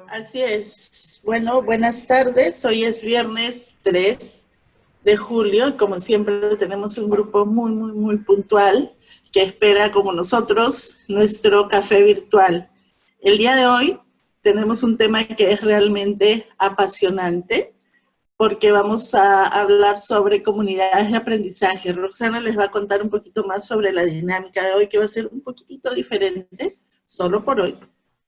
Así es. Bueno, buenas tardes. Hoy es viernes 3 de julio. Como siempre, tenemos un grupo muy puntual que espera, como nosotros, nuestro café virtual. El día de hoy tenemos un tema que es realmente apasionante porque vamos a hablar sobre comunidades de aprendizaje. Roxana les va a contar un poquito más sobre la dinámica de hoy, que va a ser un poquitito diferente, solo por hoy.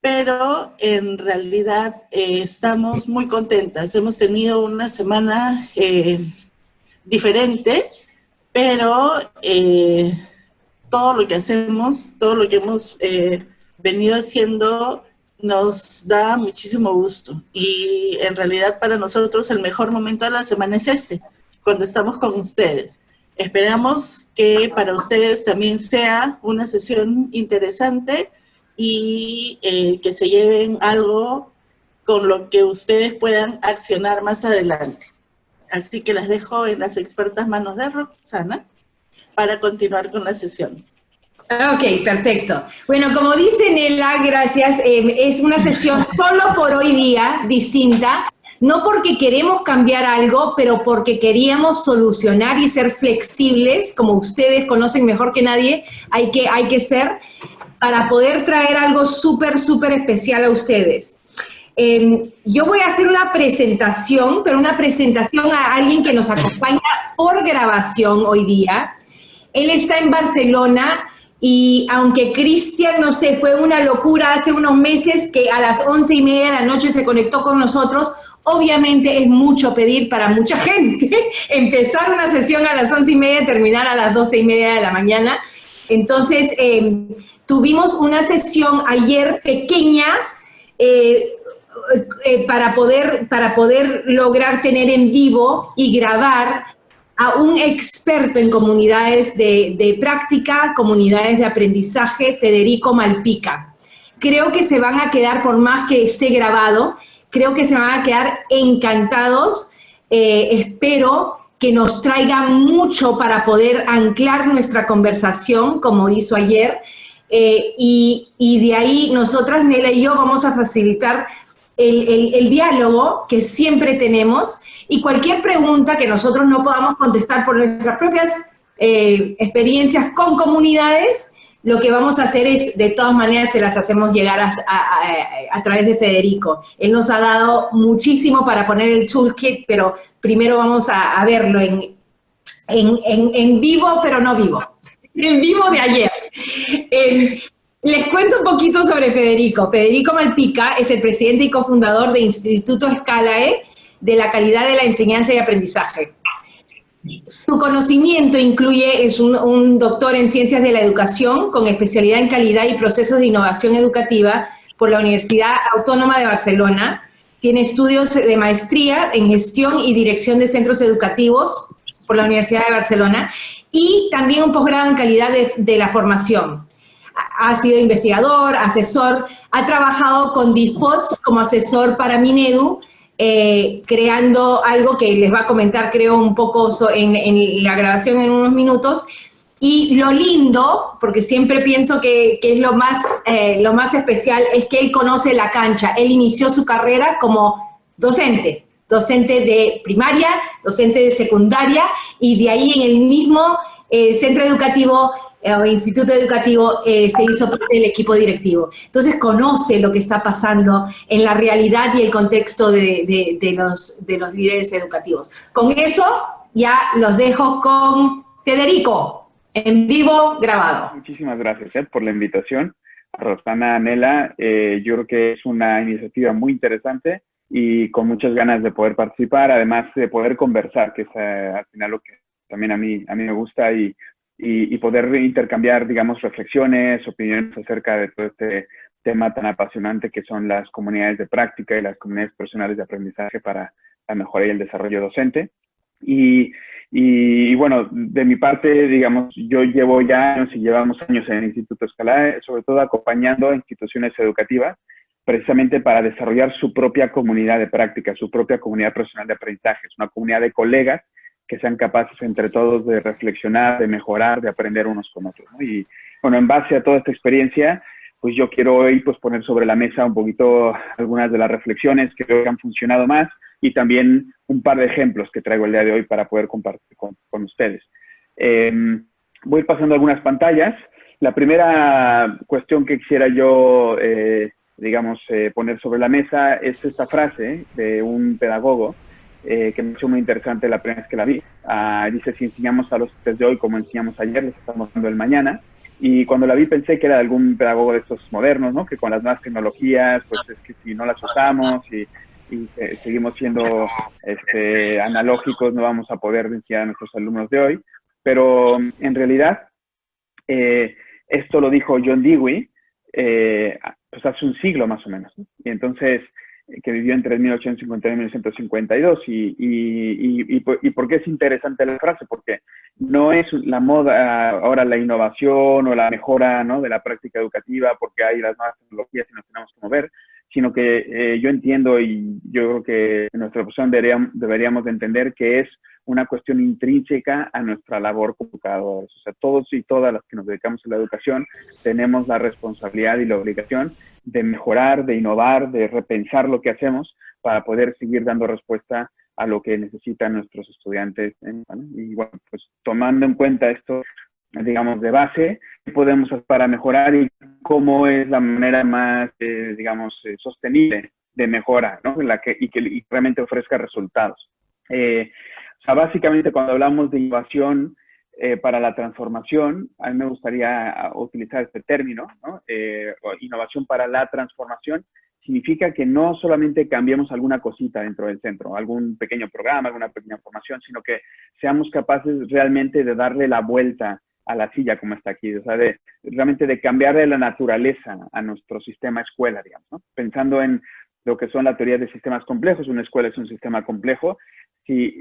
Pero en realidad estamos muy contentas. Hemos tenido una semana diferente, pero todo lo que hacemos, todo lo que hemos venido haciendo nos da muchísimo gusto. Y en realidad para nosotros el mejor momento de la semana es este, cuando estamos con ustedes. Esperamos que para ustedes también sea una sesión interesante y que se lleven algo con lo que ustedes puedan accionar más adelante. Así que las dejo en las expertas manos de Roxana para continuar con la sesión. Ok, perfecto. Bueno, como dice Nela, gracias, es una sesión solo por hoy día, distinta, no porque queremos cambiar algo, pero porque queríamos solucionar y ser flexibles, como ustedes conocen mejor que nadie, hay que ser, para poder traer algo súper especial a ustedes. Yo voy a hacer una presentación, pero una presentación a alguien que nos acompaña por grabación hoy día. Él está en Barcelona y aunque Cristian, no sé, fue una locura hace unos meses que a las 11:30 de la noche se conectó con nosotros, obviamente es mucho pedir para mucha gente empezar una sesión a las 11:30 y terminar a las 12:30 de la mañana. Entonces, tuvimos una sesión ayer pequeña para poder lograr tener en vivo y grabar a un experto en comunidades de práctica, comunidades de aprendizaje, Federico Malpica. Creo que se van a quedar, por más que esté grabado, creo que se van a quedar encantados. Espero que nos traigan mucho para poder anclar nuestra conversación, como hizo ayer, y de ahí nosotras, Nela y yo, vamos a facilitar el diálogo que siempre tenemos, y cualquier pregunta que nosotros no podamos contestar por nuestras propias experiencias con comunidades, lo que vamos a hacer es, de todas maneras, se las hacemos llegar a través de Federico. Él nos ha dado muchísimo para poner el toolkit, pero primero vamos a verlo en vivo, pero no vivo. En vivo de ayer. Les cuento un poquito sobre Federico. Federico Malpica es el presidente y cofundador de Instituto Scalae, de la calidad de la enseñanza y aprendizaje. Su conocimiento es un doctor en ciencias de la educación con especialidad en calidad y procesos de innovación educativa por la Universidad Autónoma de Barcelona. Tiene estudios de maestría en gestión y dirección de centros educativos por la Universidad de Barcelona y también un posgrado en calidad de la formación. Ha sido investigador, asesor, ha trabajado con DIFOTS como asesor para Minedu, creando algo que les va a comentar, creo, un poco en la grabación en unos minutos. Y lo lindo, porque siempre pienso que es lo más especial, es que él conoce la cancha. Él inició su carrera como docente de primaria, docente de secundaria, y de ahí en el mismo centro educativo o instituto educativo se hizo parte del equipo directivo. Entonces conoce lo que está pasando en la realidad y el contexto de los líderes educativos. Con eso ya los dejo con Federico, en vivo, grabado. Muchísimas gracias por la invitación, Rosana, Nela. Yo creo que es una iniciativa muy interesante y con muchas ganas de poder participar, además de poder conversar, que es al final lo que también a mí me gusta, y poder intercambiar, digamos, reflexiones, opiniones acerca de todo este tema tan apasionante que son las comunidades de práctica y las comunidades personales de aprendizaje para la mejora y el desarrollo docente. Y bueno, de mi parte, digamos, yo llevo ya años y llevamos años en el Instituto Scalae, sobre todo acompañando a instituciones educativas, precisamente para desarrollar su propia comunidad de práctica, su propia comunidad personal de aprendizaje, es una comunidad de colegas que sean capaces entre todos de reflexionar, de mejorar, de aprender unos con otros, ¿no? Y bueno, en base a toda esta experiencia, pues yo quiero hoy pues poner sobre la mesa un poquito algunas de las reflexiones que creo que han funcionado más y también un par de ejemplos que traigo el día de hoy para poder compartir con ustedes. Voy pasando algunas pantallas. La primera cuestión que quisiera yo, poner sobre la mesa es esta frase de un pedagogo que me pareció muy interesante la primera vez que la vi. Dice, si enseñamos a los de hoy como enseñamos ayer, les estamos dando el mañana. Y cuando la vi pensé que era de algún pedagogo de estos modernos, ¿no? Que con las nuevas tecnologías, pues es que si no las usamos y seguimos siendo analógicos, no vamos a poder enseñar a nuestros alumnos de hoy. Pero en realidad, esto lo dijo John Dewey, pues hace un siglo más o menos, ¿no? Y entonces, que vivió entre 1851 y 1952. ¿Y por qué es interesante la frase? Porque no es la moda ahora la innovación o la mejora, ¿no?, de la práctica educativa porque hay las nuevas tecnologías y nos tenemos que mover, sino que yo entiendo y yo creo que en nuestra profesión deberíamos de entender que es una cuestión intrínseca a nuestra labor como educadores. O sea, todos y todas las que nos dedicamos a la educación tenemos la responsabilidad y la obligación de mejorar, de innovar, de repensar lo que hacemos para poder seguir dando respuesta a lo que necesitan nuestros estudiantes, ¿no? Y bueno, pues tomando en cuenta esto, digamos, de base, ¿qué podemos hacer para mejorar y cómo es la manera más, sostenible de mejora, ¿no? Y realmente ofrezca resultados. O sea, básicamente cuando hablamos de innovación para la transformación, a mí me gustaría utilizar este término, ¿no? Innovación para la transformación significa que no solamente cambiemos alguna cosita dentro del centro, algún pequeño programa, alguna pequeña formación, sino que seamos capaces realmente de darle la vuelta a la silla como está aquí, o sea, realmente de cambiarle la naturaleza a nuestro sistema escuela, digamos, ¿no? Pensando en lo que son la teoría de sistemas complejos, una escuela es un sistema complejo. Si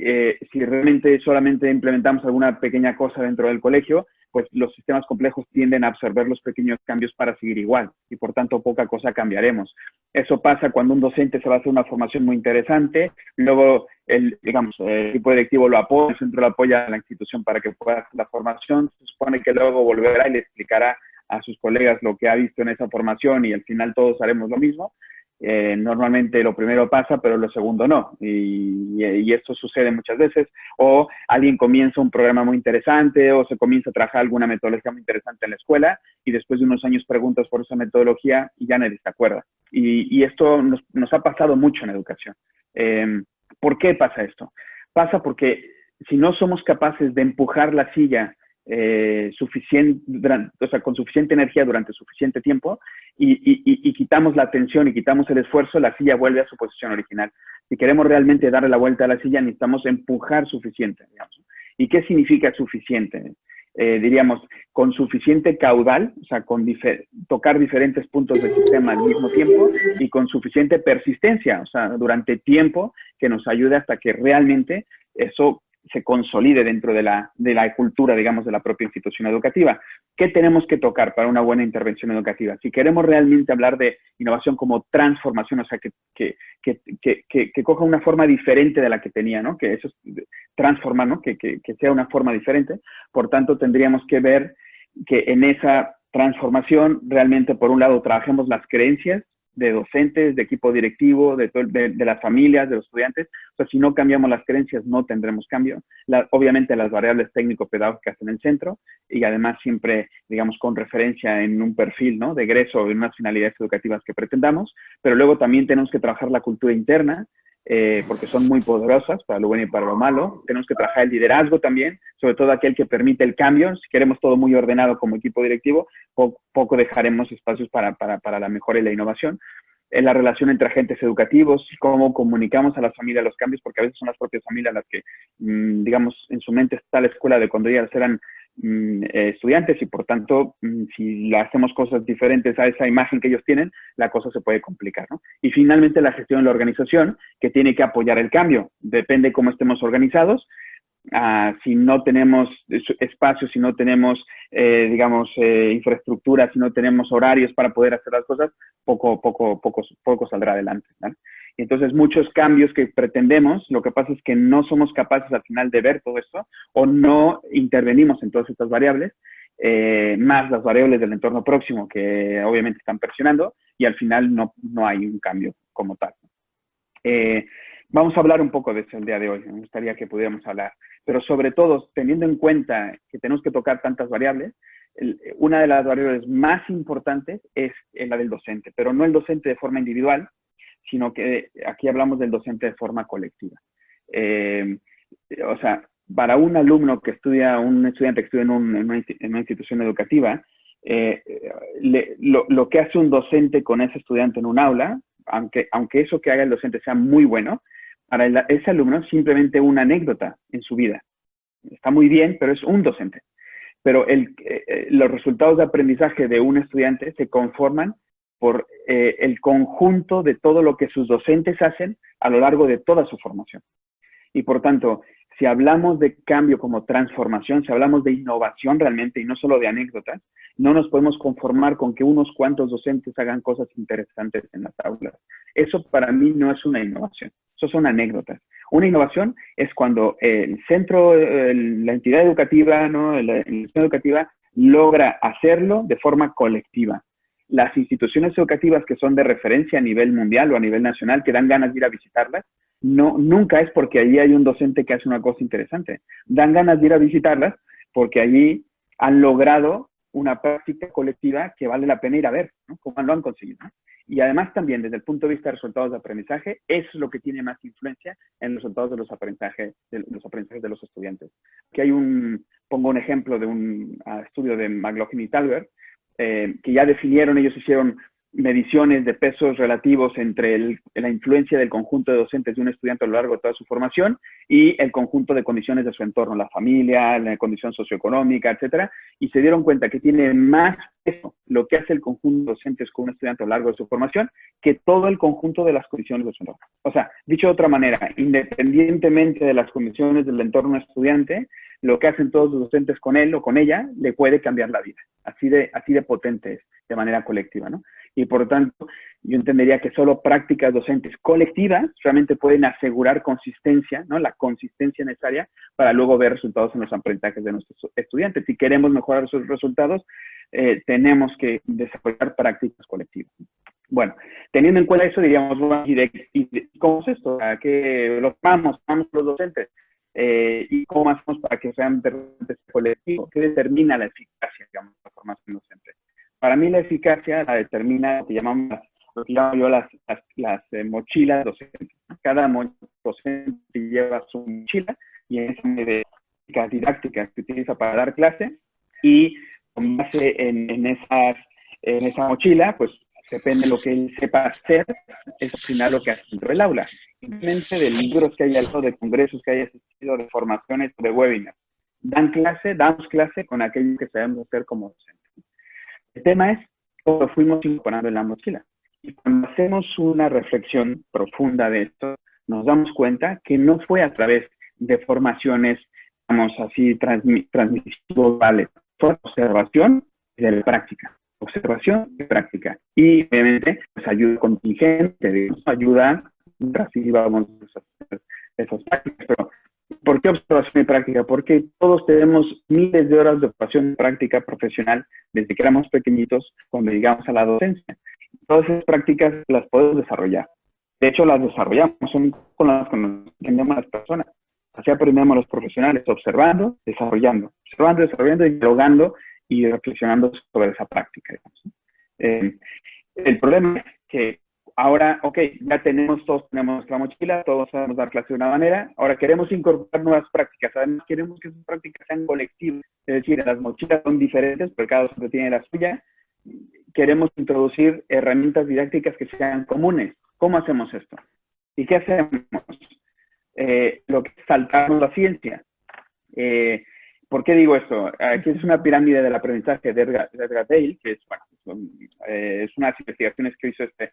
realmente solamente implementamos alguna pequeña cosa dentro del colegio, pues los sistemas complejos tienden a absorber los pequeños cambios para seguir igual y por tanto poca cosa cambiaremos. Eso pasa cuando un docente se va a hacer una formación muy interesante, luego el equipo directivo lo apoya, el centro lo apoya a la institución para que pueda hacer la formación, se supone que luego volverá y le explicará a sus colegas lo que ha visto en esa formación y al final todos haremos lo mismo. Normalmente lo primero pasa, pero lo segundo no. Y esto sucede muchas veces. O alguien comienza un programa muy interesante o se comienza a trabajar alguna metodología muy interesante en la escuela y después de unos años preguntas por esa metodología y ya nadie se acuerda. Y esto nos ha pasado mucho en educación. ¿Por qué pasa esto? Pasa porque si no somos capaces de empujar la silla con suficiente energía durante suficiente tiempo y quitamos la atención y quitamos el esfuerzo, la silla vuelve a su posición original. Si queremos realmente darle la vuelta a la silla, necesitamos empujar suficiente, digamos. ¿Y qué significa suficiente? Diríamos, con suficiente caudal, o sea, tocar diferentes puntos del sistema al mismo tiempo y con suficiente persistencia, o sea, durante tiempo que nos ayude hasta que realmente eso se consolide dentro de la cultura, digamos, de la propia institución educativa. ¿Qué tenemos que tocar para una buena intervención educativa? Si queremos realmente hablar de innovación como transformación, o sea, que coja una forma diferente de la que tenía, ¿no? Que eso es transformar, ¿no? Que sea una forma diferente. Por tanto, tendríamos que ver que en esa transformación realmente, por un lado, trabajemos las creencias de docentes, de equipo directivo, de las familias, de los estudiantes. O sea, si no cambiamos las creencias, no tendremos cambio. Obviamente, las variables técnico-pedagógicas en el centro y además siempre, digamos, con referencia en un perfil, ¿no?, de egreso o en unas finalidades educativas que pretendamos. Pero luego también tenemos que trabajar la cultura interna, porque son muy poderosas para lo bueno y para lo malo. Tenemos que trabajar el liderazgo también, sobre todo aquel que permite el cambio. Si queremos todo muy ordenado como equipo directivo, poco dejaremos espacios para la mejora y la innovación. En la relación entre agentes educativos, cómo comunicamos a las familias los cambios, porque a veces son las propias familias las que, digamos, en su mente está la escuela de cuando ellas eran estudiantes y por tanto, si hacemos cosas diferentes a esa imagen que ellos tienen, la cosa se puede complicar, ¿no? Y finalmente la gestión de la organización, que tiene que apoyar el cambio. Depende cómo estemos organizados. Si no tenemos espacios, si no tenemos, infraestructura, si no tenemos horarios para poder hacer las cosas, poco saldrá adelante, ¿no? Y entonces muchos cambios que pretendemos, lo que pasa es que no somos capaces al final de ver todo esto o no intervenimos en todas estas variables más las variables del entorno próximo que obviamente están presionando, y al final no hay un cambio como tal. Vamos a hablar un poco de eso el día de hoy, me gustaría que pudiéramos hablar, pero sobre todo, teniendo en cuenta que tenemos que tocar tantas variables, una de las variables más importantes es la del docente, pero no el docente de forma individual, sino que aquí hablamos del docente de forma colectiva. O sea, para un alumno que estudia, un estudiante que estudia en una institución educativa, lo que hace un docente con ese estudiante en un aula, aunque eso que haga el docente sea muy bueno, para ese alumno es simplemente una anécdota en su vida. Está muy bien, pero es un docente. Pero los resultados de aprendizaje de un estudiante se conforman por el conjunto de todo lo que sus docentes hacen a lo largo de toda su formación. Y por tanto, si hablamos de cambio como transformación, si hablamos de innovación realmente y no solo de anécdotas, no nos podemos conformar con que unos cuantos docentes hagan cosas interesantes en las aulas. Eso para mí no es una innovación, eso son anécdotas. Una innovación es cuando el centro, la entidad educativa, ¿no? la institución educativa logra hacerlo de forma colectiva. Las instituciones educativas que son de referencia a nivel mundial o a nivel nacional, que dan ganas de ir a visitarlas, nunca es porque allí hay un docente que hace una cosa interesante. Dan ganas de ir a visitarlas porque allí han logrado una práctica colectiva que vale la pena ir a ver, ¿no? Cómo lo han conseguido, ¿no? Y además también, desde el punto de vista de resultados de aprendizaje, eso es lo que tiene más influencia en los resultados de los aprendizajes de los estudiantes. Aquí pongo un ejemplo de un estudio de McLaughlin y Talbert, que ya definieron, ellos hicieron mediciones de pesos relativos entre la influencia del conjunto de docentes de un estudiante a lo largo de toda su formación y el conjunto de condiciones de su entorno, la familia, la condición socioeconómica, etcétera, y se dieron cuenta que tiene más peso lo que hace el conjunto de docentes con un estudiante a lo largo de su formación que todo el conjunto de las condiciones de su entorno. O sea, dicho de otra manera, independientemente de las condiciones del entorno estudiante, lo que hacen todos los docentes con él o con ella le puede cambiar la vida. Así de potente es, de manera colectiva, ¿no? Y por tanto, yo entendería que solo prácticas docentes colectivas realmente pueden asegurar consistencia, ¿no? La consistencia necesaria para luego ver resultados en los aprendizajes de nuestros estudiantes. Si queremos mejorar esos resultados, tenemos que desarrollar prácticas colectivas. Bueno, teniendo en cuenta eso, diríamos, bueno, ¿y cómo es esto? ¿A qué los vamos los docentes? ¿Y cómo hacemos para que sean colectivos? ¿Qué determina la eficacia, digamos, de la formación docente? Para mí la eficacia la determina lo que llamo yo las mochilas docentes. Cada docente lleva su mochila y en esa de didácticas que utiliza para dar clase, y con base en esa mochila, pues depende de lo que él sepa hacer, es al final lo que hace dentro del aula. Independientemente de libros que haya leído, de congresos que haya asistido, de formaciones, de webinars. Damos clase con aquello que sabemos hacer como docentes. El tema es cómo lo fuimos incorporando en la mochila. Y cuando hacemos una reflexión profunda de esto, nos damos cuenta que no fue a través de formaciones, digamos así, transmisivales. Fue observación de la práctica. Observación y práctica. Y obviamente, pues ayuda contingente, digamos, ayuda masiva, vamos a hacer esas prácticas. Pero, ¿por qué observación y práctica? Porque todos tenemos miles de horas de observación y práctica profesional desde que éramos pequeñitos cuando llegamos a la docencia. Todas esas prácticas las podemos desarrollar. De hecho, las desarrollamos, son con las que nos entendemos las personas. Así aprendemos los profesionales, observando, desarrollando, y dialogando y reflexionando sobre esa práctica, digamos. El problema es que ahora, ok, ya todos tenemos nuestra mochila, todos sabemos dar clase de una manera, ahora queremos incorporar nuevas prácticas, además queremos que esas prácticas sean colectivas, es decir, las mochilas son diferentes, pero cada uno tiene la suya, queremos introducir herramientas didácticas que sean comunes. ¿Cómo hacemos esto? ¿Y qué hacemos? Lo que es saltarnos la ciencia. ¿Por qué digo esto? Aquí es una pirámide del aprendizaje de Edgar Dale, que es, bueno, es unas investigaciones que hizo este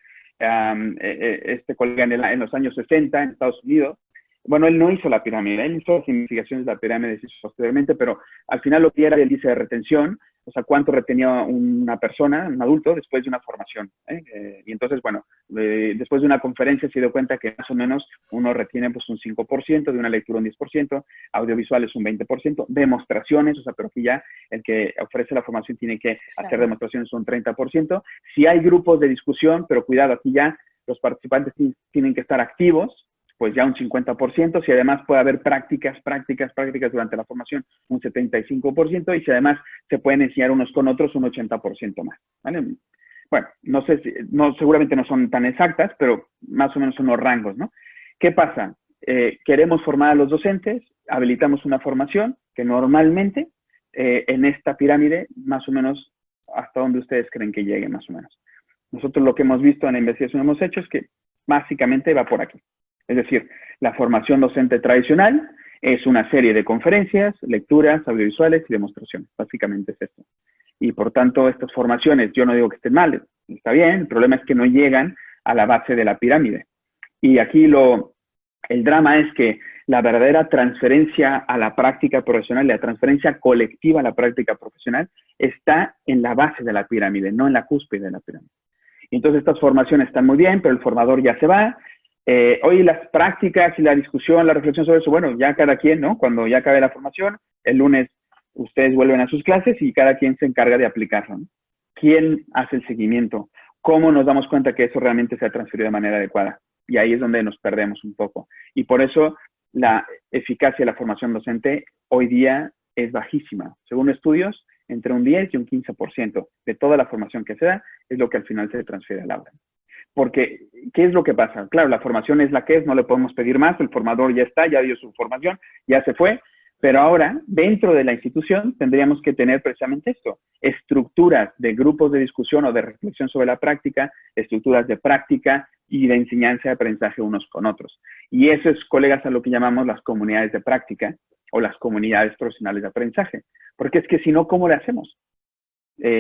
colega en los años 60 en Estados Unidos. Bueno, él no hizo la pirámide, él hizo las investigaciones de la pirámide posteriormente, pero al final lo que era el índice de retención, O sea, cuánto retenía una persona, un adulto, después de una formación. Y entonces, bueno, después de una conferencia se dio cuenta que más o menos uno retiene pues un 5%, de una lectura un 10%, audiovisuales un 20%, demostraciones, o sea, pero aquí ya el que ofrece la formación tiene que hacer demostraciones un 30%. Si hay grupos de discusión, pero cuidado, aquí ya los participantes tienen que estar activos, pues ya un 50%, si además puede haber prácticas durante la formación, un 75%, y si además se pueden enseñar unos con otros, un 80% más, ¿vale? Bueno, no sé si, seguramente no son tan exactas, pero más o menos son los rangos, ¿no? ¿Qué pasa? Queremos formar a los docentes, habilitamos una formación que normalmente en esta pirámide, más o menos, hasta donde ustedes creen que llegue, más o menos. Nosotros lo que hemos visto en la investigación que hemos hecho es que básicamente va por aquí. Es decir, la formación docente tradicional es una serie de conferencias, lecturas, audiovisuales y demostraciones. Básicamente es esto. Y por tanto, estas formaciones, yo no digo que estén mal, está bien, el problema es que no llegan a la base de la pirámide. Y aquí el drama es que la verdadera transferencia a la práctica profesional, la transferencia colectiva a la práctica profesional, está en la base de la pirámide, no en la cúspide de la pirámide. Entonces, estas formaciones están muy bien, pero el formador ya se va. Hoy las prácticas y la discusión, la reflexión sobre eso, bueno, ya cada quien, ¿no? Cuando ya acabe la formación, el lunes ustedes vuelven a sus clases y cada quien se encarga de aplicarlo, ¿no? ¿Quién hace el seguimiento? ¿Cómo nos damos cuenta que eso realmente se ha transferido de manera adecuada? Y ahí es donde nos perdemos un poco. Y por eso la eficacia de la formación docente hoy día es bajísima. Según estudios, entre un 10 y un 15% de toda la formación que se da es lo que al final se transfiere al aula. Porque, ¿qué es lo que pasa? Claro, la formación es la que es, no le podemos pedir más, el formador ya está, ya dio su formación, ya se fue, pero ahora, dentro de la institución, tendríamos que tener precisamente esto, estructuras de grupos de discusión o de reflexión sobre la práctica, estructuras de práctica y de enseñanza y aprendizaje unos con otros. Y eso es, colegas, a lo que llamamos las comunidades de práctica o las comunidades profesionales de aprendizaje. Porque es que si no, ¿cómo le hacemos?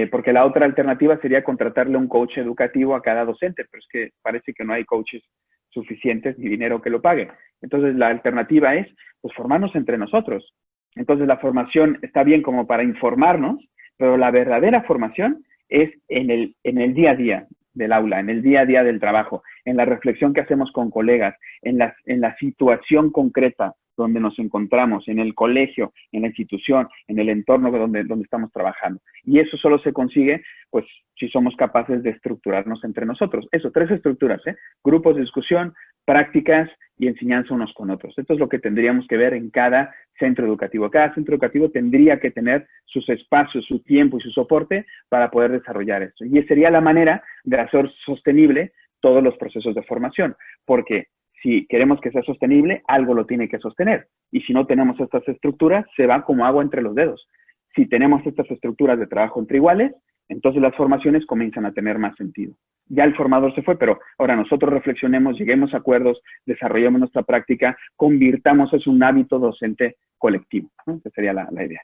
Porque la otra alternativa sería contratarle un coach educativo a cada docente, pero es que parece que no hay coaches suficientes ni dinero que lo pague. Entonces, la alternativa es, pues, formarnos entre nosotros. Entonces, la formación está bien como para informarnos, pero la verdadera formación es en el día a día del aula, en el día a día del trabajo, en la reflexión que hacemos con colegas, en la situación concreta donde nos encontramos, en el colegio, en la institución, en el entorno donde estamos trabajando. Y eso solo se consigue, pues, si somos capaces de estructurarnos entre nosotros. Eso, 3 estructuras, grupos de discusión, prácticas y enseñanza unos con otros. Esto es lo que tendríamos que ver en cada centro educativo. Cada centro educativo tendría que tener sus espacios, su tiempo y su soporte para poder desarrollar esto. Y sería la manera de hacer sostenible todos los procesos de formación, porque si queremos que sea sostenible, algo lo tiene que sostener. Y si no tenemos estas estructuras, se va como agua entre los dedos. Si tenemos estas estructuras de trabajo entre iguales, entonces las formaciones comienzan a tener más sentido. Ya el formador se fue, pero ahora nosotros reflexionemos, lleguemos a acuerdos, desarrollemos nuestra práctica, convirtamos eso en un hábito docente colectivo, ¿no? Esa sería la idea.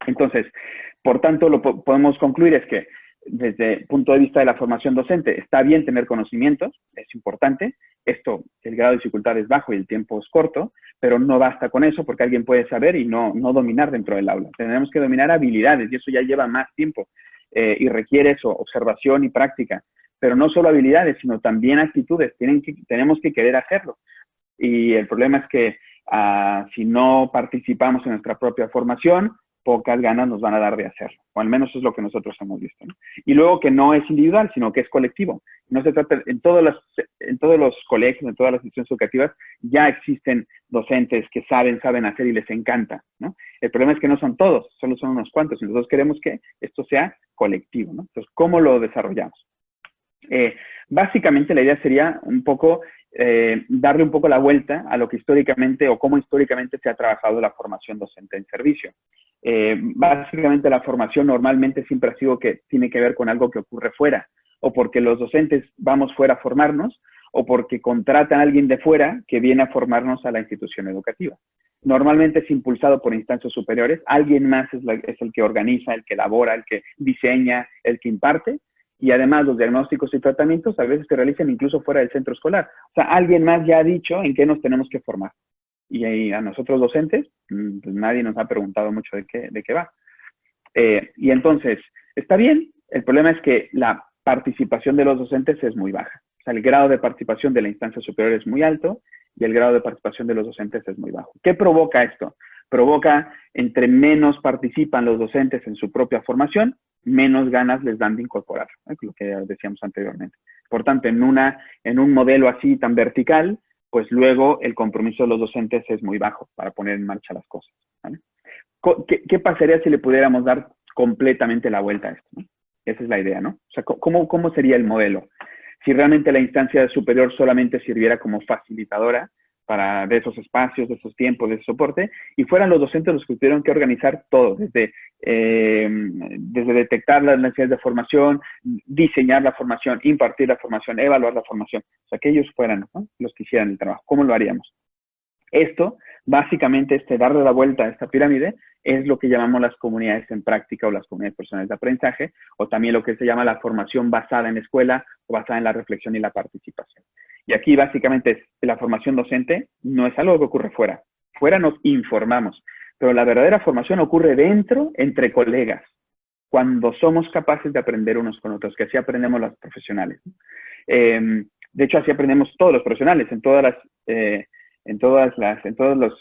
Entonces, por tanto, lo podemos concluir es que desde el punto de vista de la formación docente, está bien tener conocimientos, es importante. Esto, el grado de dificultad es bajo y el tiempo es corto, pero no basta con eso porque alguien puede saber y no dominar dentro del aula. Tenemos que dominar habilidades y eso ya lleva más tiempo y requiere eso, observación y práctica. Pero no solo habilidades, sino también actitudes. Tenemos que querer hacerlo. Y el problema es que si no participamos en nuestra propia formación, pocas ganas nos van a dar de hacerlo, o al menos eso es lo que nosotros hemos visto, ¿no? Y luego que no es individual, sino que es colectivo. No se trata, en todos los colegios, en todas las instituciones educativas, ya existen docentes que saben hacer y les encanta, ¿no? El problema es que no son todos, solo son unos cuantos, y nosotros queremos que esto sea colectivo, ¿no? Entonces, ¿cómo lo desarrollamos? Básicamente la idea sería un poco darle un poco la vuelta a lo que históricamente o cómo históricamente se ha trabajado la formación docente en servicio. Básicamente la formación normalmente siempre ha sido que tiene que ver con algo que ocurre fuera, o porque los docentes vamos fuera a formarnos, o porque contratan a alguien de fuera que viene a formarnos a la institución educativa. Normalmente es impulsado por instancias superiores, alguien más es el que organiza, el que elabora, el que diseña, el que imparte, y además los diagnósticos y tratamientos a veces se realizan incluso fuera del centro escolar. O sea, alguien más ya ha dicho en qué nos tenemos que formar. Y a nosotros docentes, pues nadie nos ha preguntado mucho de qué va. Y entonces, está bien, el problema es que la participación de los docentes es muy baja. O sea, el grado de participación de la instancia superior es muy alto y el grado de participación de los docentes es muy bajo. ¿Qué provoca esto? Provoca, entre menos participan los docentes en su propia formación, menos ganas les dan de incorporar, ¿no? Lo que decíamos anteriormente. Por tanto, en un modelo así tan vertical, pues luego el compromiso de los docentes es muy bajo para poner en marcha las cosas, ¿vale? ¿Qué pasaría si le pudiéramos dar completamente la vuelta a esto, ¿no? Esa es la idea, ¿no? O sea, ¿cómo sería el modelo? Si realmente la instancia superior solamente sirviera como facilitadora de esos espacios, de esos tiempos, de ese soporte, y fueran los docentes los que tuvieron que organizar todo, desde detectar las necesidades de formación, diseñar la formación, impartir la formación, evaluar la formación. O sea, que ellos fueran, ¿no?, los que hicieran el trabajo. ¿Cómo lo haríamos? Esto, básicamente, darle la vuelta a esta pirámide, es lo que llamamos las comunidades en práctica o las comunidades personales de aprendizaje, o también lo que se llama la formación basada en escuela o basada en la reflexión y la participación. Y aquí, básicamente, la formación docente no es algo que ocurre fuera. Fuera nos informamos, pero la verdadera formación ocurre dentro, entre colegas, cuando somos capaces de aprender unos con otros, que así aprendemos los profesionales. De hecho, así aprendemos todos los profesionales, en todos los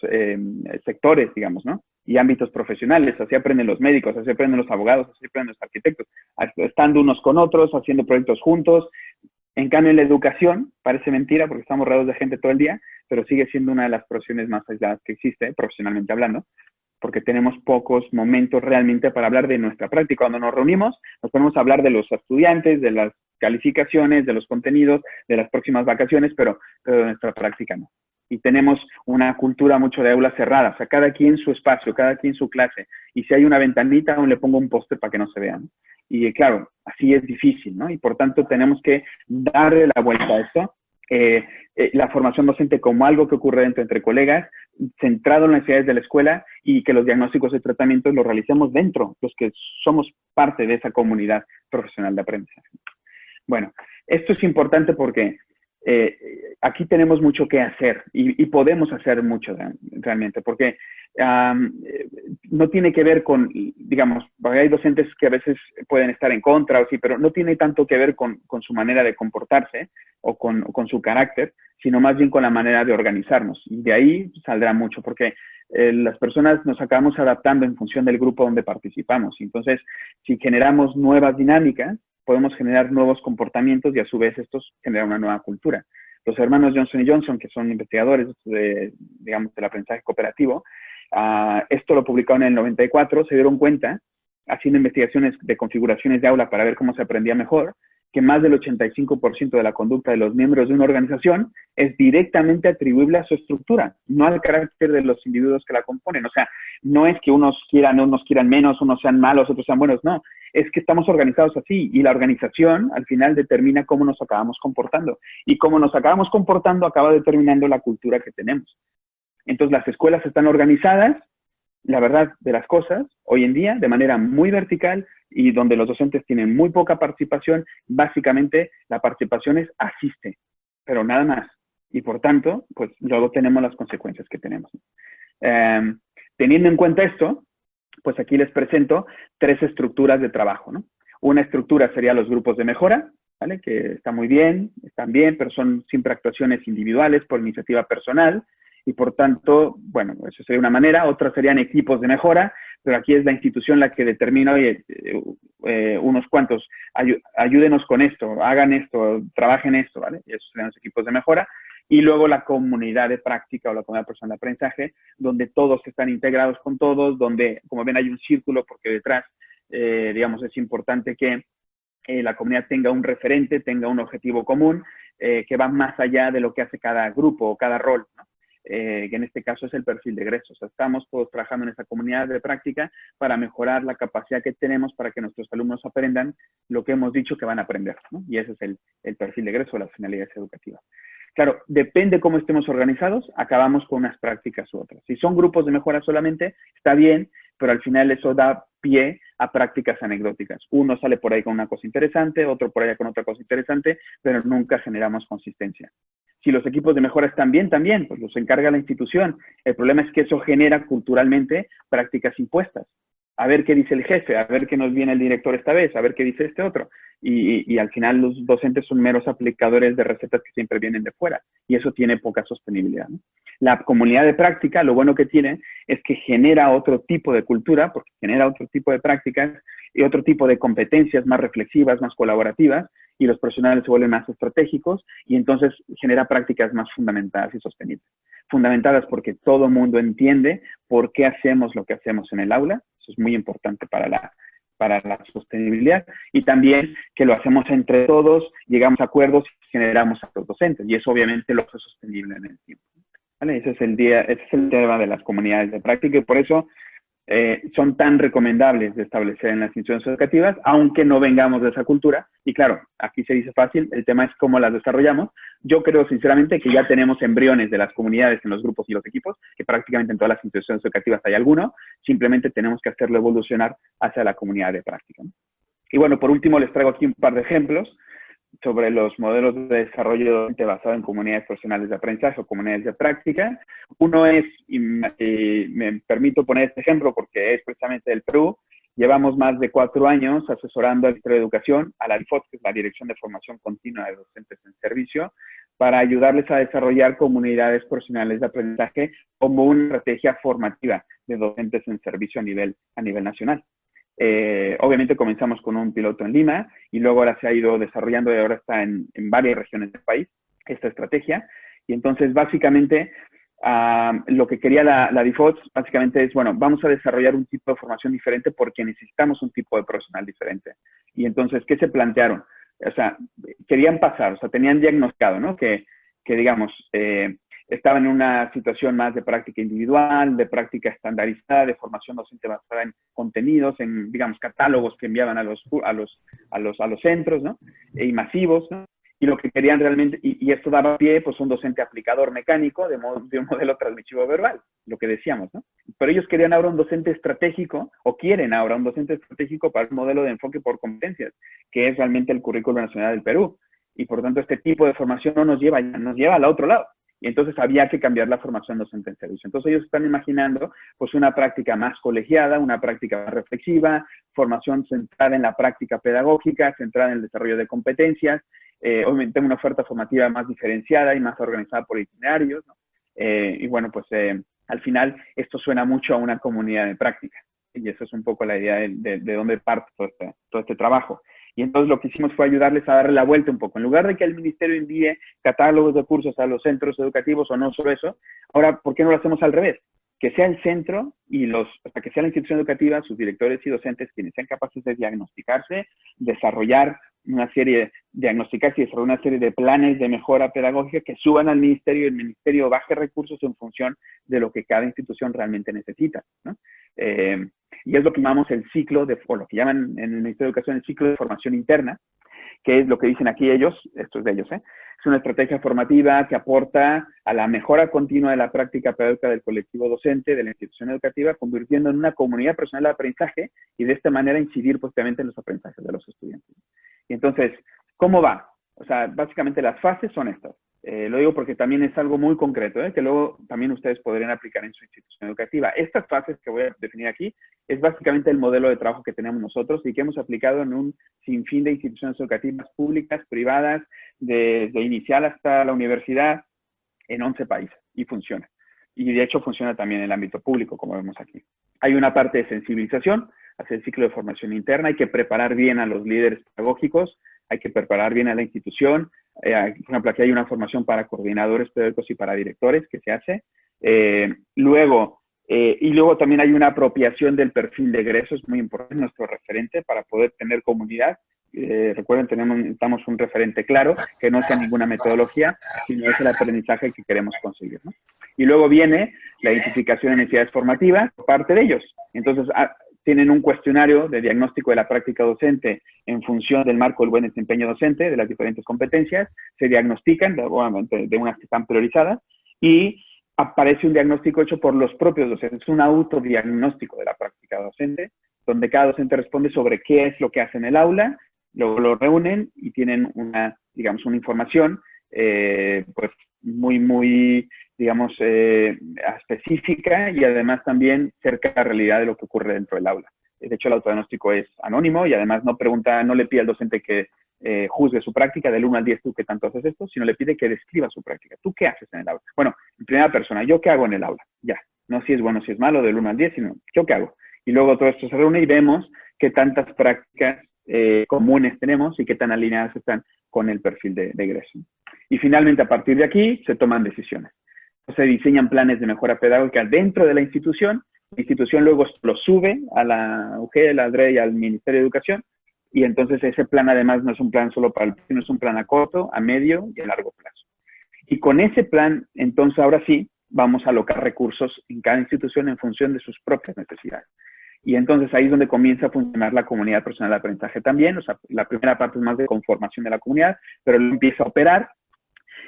sectores, digamos, ¿no? Y ámbitos profesionales. Así aprenden los médicos, así aprenden los abogados, así aprenden los arquitectos, estando unos con otros, haciendo proyectos juntos. En cambio, en la educación, parece mentira porque estamos rodeados de gente todo el día, pero sigue siendo una de las profesiones más aisladas que existe, profesionalmente hablando, porque tenemos pocos momentos realmente para hablar de nuestra práctica. Cuando nos reunimos, nos ponemos a hablar de los estudiantes, de las calificaciones, de los contenidos, de las próximas vacaciones, pero de nuestra práctica no. Y tenemos una cultura mucho de aulas cerradas, o sea, cada quien su espacio, cada quien su clase. Y si hay una ventanita, aún le pongo un póster para que no se vean. Y claro, así es difícil, ¿no? Y por tanto tenemos que darle la vuelta a esto. La formación docente como algo que ocurre dentro entre colegas, centrado en las necesidades de la escuela, y que los diagnósticos y tratamientos los realicemos dentro, los que somos parte de esa comunidad profesional de aprendizaje. Bueno, esto es importante porque aquí tenemos mucho que hacer y podemos hacer mucho realmente, porque no tiene que ver con, digamos, hay docentes que a veces pueden estar en contra o sí, pero no tiene tanto que ver con su manera de comportarse o con su carácter, sino más bien con la manera de organizarnos. Y de ahí saldrá mucho, porque las personas nos acabamos adaptando en función del grupo donde participamos. Entonces, si generamos nuevas dinámicas, podemos generar nuevos comportamientos y a su vez estos generan una nueva cultura. Los hermanos Johnson & Johnson, que son investigadores digamos, del aprendizaje cooperativo, esto lo publicaron en el 94, se dieron cuenta, haciendo investigaciones de configuraciones de aula para ver cómo se aprendía mejor, que más del 85% de la conducta de los miembros de una organización es directamente atribuible a su estructura, no al carácter de los individuos que la componen. O sea, no es que unos quieran menos, unos sean malos, otros sean buenos, no. Es que estamos organizados así, y la organización al final determina cómo nos acabamos comportando. Y cómo nos acabamos comportando acaba determinando la cultura que tenemos. Entonces, las escuelas están organizadas, la verdad de las cosas, hoy en día, de manera muy vertical, y donde los docentes tienen muy poca participación. Básicamente, la participación es asiste, pero nada más. Y por tanto, pues luego tenemos las consecuencias que tenemos. Teniendo en cuenta esto, pues aquí les presento 3 estructuras de trabajo, ¿no? Una estructura sería los grupos de mejora, ¿vale? Que están bien, pero son siempre actuaciones individuales por iniciativa personal. Y por tanto, bueno, eso sería una manera. Otra serían equipos de mejora, pero aquí es la institución la que determina, oye, unos cuantos, ayúdenos con esto, hagan esto, trabajen esto, ¿vale? Y esos serían los equipos de mejora. Y luego la comunidad de práctica o la comunidad personal de aprendizaje, donde todos están integrados con todos, donde, como ven, hay un círculo, porque detrás, digamos, es importante que la comunidad tenga un referente, tenga un objetivo común, que va más allá de lo que hace cada grupo o cada rol, ¿no? Que en este caso es el perfil de egreso. O sea, estamos todos trabajando en esta comunidad de práctica para mejorar la capacidad que tenemos para que nuestros alumnos aprendan lo que hemos dicho que van a aprender, ¿no? Y ese es el perfil de egreso, las finalidades educativas. Claro, depende cómo estemos organizados, acabamos con unas prácticas u otras. Si son grupos de mejora solamente, está bien, pero al final eso da pie a prácticas anecdóticas. Uno sale por ahí con una cosa interesante, otro por allá con otra cosa interesante, pero nunca generamos consistencia. Si los equipos de mejora están bien, también, pues los encarga la institución. El problema es que eso genera culturalmente prácticas impuestas. a ver qué dice el jefe, a ver qué nos viene el director esta vez, a ver qué dice este otro. Y al final los docentes son meros aplicadores de recetas que siempre vienen de fuera. Y eso tiene poca sostenibilidad, ¿no? La comunidad de práctica, lo bueno que tiene es que genera otro tipo de cultura, porque genera otro tipo de prácticas y otro tipo de competencias más reflexivas, más colaborativas, y los profesionales se vuelven más estratégicos, y entonces genera prácticas más fundamentadas y sostenibles. Fundamentadas porque todo mundo entiende por qué hacemos lo que hacemos en el aula. Eso es muy importante para la sostenibilidad, y también que lo hacemos entre todos, llegamos a acuerdos y generamos a los docentes, y eso obviamente lo hace sostenible en el tiempo. ¿Vale? Ese es el tema de las comunidades de práctica, y por eso son tan recomendables de establecer en las instituciones educativas, aunque no vengamos de esa cultura. Y claro, aquí se dice fácil, el tema es cómo las desarrollamos. Yo creo sinceramente que ya tenemos embriones de las comunidades en los grupos y los equipos, que prácticamente en todas las instituciones educativas hay alguno, simplemente tenemos que hacerlo evolucionar hacia la comunidad de práctica, ¿no? Y bueno, por último les traigo aquí un par de ejemplos sobre los modelos de desarrollo docente basado en comunidades profesionales de aprendizaje o comunidades de práctica. Uno es, y me permito poner este ejemplo porque es precisamente del Perú. Llevamos más de 4 años asesorando al Ministerio de Educación, a la DIFOT, que es la Dirección de Formación Continua de Docentes en Servicio, para ayudarles a desarrollar comunidades profesionales de aprendizaje como una estrategia formativa de docentes en servicio a nivel nacional. Obviamente comenzamos con un piloto en Lima y luego ahora se ha ido desarrollando y ahora está en varias regiones del país esta estrategia. Y entonces básicamente lo que quería la DIFOT básicamente es, bueno, vamos a desarrollar un tipo de formación diferente porque necesitamos un tipo de profesional diferente. Y entonces, ¿qué se plantearon? O sea, querían pasar, o sea, tenían diagnosticado, ¿no? Que digamos, estaban en una situación más de práctica individual, de práctica estandarizada, de formación docente basada en contenidos, en, digamos, catálogos que enviaban a los centros, ¿no? Y masivos, ¿no? Y lo que querían realmente, y esto daba pie, pues, un docente aplicador mecánico de un modelo transmisivo verbal, lo que decíamos, ¿no? Pero ellos querían ahora un docente estratégico, o quieren ahora un docente estratégico para un modelo de enfoque por competencias, que es realmente el Currículo Nacional del Perú. Y por tanto, este tipo de formación no nos lleva al otro lado. Y entonces había que cambiar la formación docente en servicio. Entonces ellos están imaginando pues una práctica más colegiada, una práctica más reflexiva, formación centrada en la práctica pedagógica, centrada en el desarrollo de competencias, obviamente una oferta formativa más diferenciada y más organizada por itinerarios, ¿no? Y bueno, pues al final esto suena mucho a una comunidad de práctica. Y esa es un poco la idea de dónde parte todo este trabajo. Y entonces lo que hicimos fue ayudarles a darle la vuelta un poco. En lugar de que el ministerio envíe catálogos de cursos a los centros educativos o no solo eso, ahora, ¿por qué no lo hacemos al revés? Que sea el centro y que sea la institución educativa, sus directores y docentes quienes sean capaces de diagnosticarse, desarrollar una serie de planes de mejora pedagógica que suban al ministerio y el ministerio baje recursos en función de lo que cada institución realmente necesita, ¿no? Y es lo que llamamos el ciclo, o lo que llaman en el Ministerio de Educación el ciclo de formación interna, que es lo que dicen aquí ellos, esto es de ellos, es una estrategia formativa que aporta a la mejora continua de la práctica pedagógica del colectivo docente, de la institución educativa, convirtiendo en una comunidad profesional de aprendizaje y de esta manera incidir positivamente en los aprendizajes de los estudiantes. Y entonces, ¿cómo va? O sea, básicamente las fases son estas. Lo digo porque también es algo muy concreto, que luego también ustedes podrían aplicar en su institución educativa. Estas fases que voy a definir aquí es básicamente el modelo de trabajo que tenemos nosotros y que hemos aplicado en un sinfín de instituciones educativas públicas, privadas, desde inicial hasta la universidad, en 11 países, y funciona. Y de hecho funciona también en el ámbito público, como vemos aquí. Hay una parte de sensibilización hacia el ciclo de formación interna, hay que preparar bien a los líderes pedagógicos, hay que preparar bien a la institución. Por ejemplo, aquí hay una formación para coordinadores pedagógicos y para directores que se hace. Luego también hay una apropiación del perfil de egreso, es muy importante, nuestro referente para poder tener comunidad. Recuerden, necesitamos un referente claro, que no sea ninguna metodología, sino es el aprendizaje que queremos conseguir, ¿no? Y luego viene la identificación de necesidades formativas por parte de ellos. Entonces, tienen un cuestionario de diagnóstico de la práctica docente en función del marco del buen desempeño docente, de las diferentes competencias, se diagnostican, obviamente de unas que están priorizadas, y aparece un diagnóstico hecho por los propios docentes, es un autodiagnóstico de la práctica docente, donde cada docente responde sobre qué es lo que hace en el aula, luego lo reúnen y tienen una información, pues muy, específica y además también cerca de la realidad de lo que ocurre dentro del aula. De hecho, el autodiagnóstico es anónimo y además no le pide al docente que juzgue su práctica del 1 al 10, tú qué tanto haces esto, sino le pide que describa su práctica. ¿Tú qué haces en el aula? Bueno, en primera persona, ¿yo qué hago en el aula? Ya, no si es bueno, si es malo, del 1 al 10, sino ¿yo qué hago? Y luego todo esto se reúne y vemos qué tantas prácticas comunes tenemos y qué tan alineadas están con el perfil de egreso. Y finalmente, a partir de aquí, se toman decisiones. Se diseñan planes de mejora pedagógica dentro de la institución luego lo sube a la UG, a la DRE y al Ministerio de Educación, y entonces ese plan además no es un plan solo para el sino es un plan a corto, a medio y a largo plazo. Y con ese plan, entonces ahora sí, vamos a alocar recursos en cada institución en función de sus propias necesidades. Y entonces ahí es donde comienza a funcionar la comunidad personal de aprendizaje también. O sea, la primera parte es más de conformación de la comunidad, pero luego empieza a operar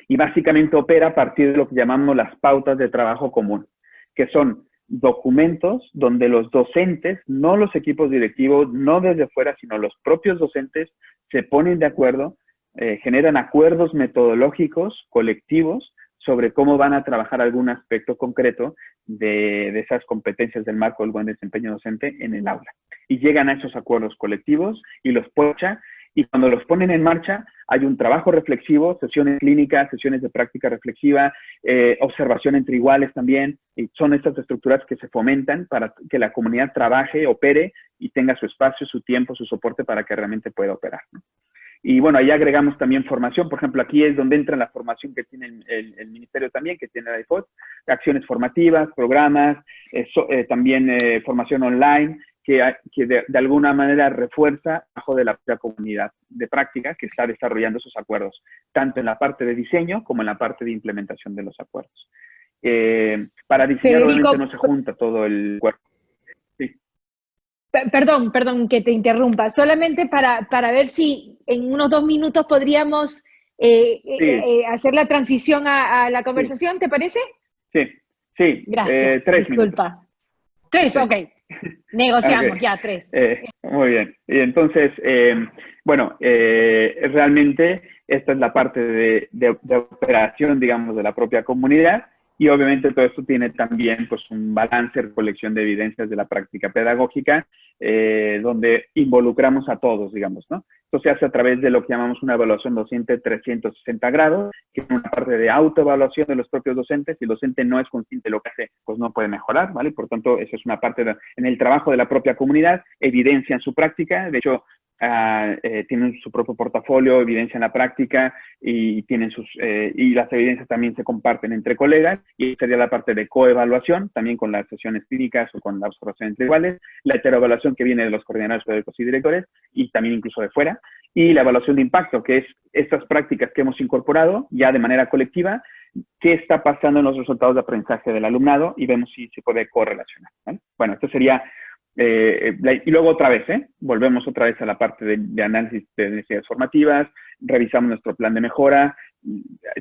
y básicamente opera a partir de lo que llamamos las pautas de trabajo común, que son documentos donde los docentes, no los equipos directivos, no desde fuera, sino los propios docentes se ponen de acuerdo, generan acuerdos metodológicos colectivos sobre cómo van a trabajar algún aspecto concreto de esas competencias del marco del buen desempeño docente en el aula. Y llegan a esos acuerdos colectivos y los pocha, y cuando los ponen en marcha hay un trabajo reflexivo, sesiones clínicas, sesiones de práctica reflexiva, observación entre iguales también, y son estas estructuras que se fomentan para que la comunidad trabaje, opere y tenga su espacio, su tiempo, su soporte para que realmente pueda operar, ¿no? Y bueno, ahí agregamos también formación. Por ejemplo, aquí es donde entra la formación que tiene el Ministerio también, que tiene la IFOT, acciones formativas, programas, también formación online, que de alguna manera refuerza bajo de la propia comunidad de práctica que está desarrollando esos acuerdos, tanto en la parte de diseño como en la parte de implementación de los acuerdos. Para diseñar, Federico, obviamente no se junta todo el cuerpo. Perdón que te interrumpa, solamente para ver si en unos 2 minutos podríamos hacer la transición a la conversación, ¿sí? ¿Te parece? Sí. Gracias, 3 disculpa. Minutos. 3, sí. Ok. Negociamos, Okay. ya, 3. Muy bien. Y entonces, realmente esta es la parte de operación, digamos, de la propia comunidad. Y obviamente todo esto tiene también pues, un balance, recolección de evidencias de la práctica pedagógica, donde involucramos a todos, digamos, ¿no? Esto se hace a través de lo que llamamos una evaluación docente 360 grados, que es una parte de autoevaluación de los propios docentes. Si el docente no es consciente de lo que hace, pues no puede mejorar, ¿vale? Por tanto, eso es una parte en el trabajo de la propia comunidad, evidencian su práctica. De hecho, tienen su propio portafolio, evidencia en la práctica y tienen y las evidencias también se comparten entre colegas, y sería la parte de coevaluación, también con las sesiones clínicas o con la observación entre iguales, la heteroevaluación que viene de los coordinadores pedagógicos y directores y también incluso de fuera, y la evaluación de impacto, que es estas prácticas que hemos incorporado ya de manera colectiva, qué está pasando en los resultados de aprendizaje del alumnado y vemos si se puede correlacionar, ¿vale? Bueno, esto sería y luego otra vez, volvemos otra vez a la parte de análisis de necesidades formativas, revisamos nuestro plan de mejora,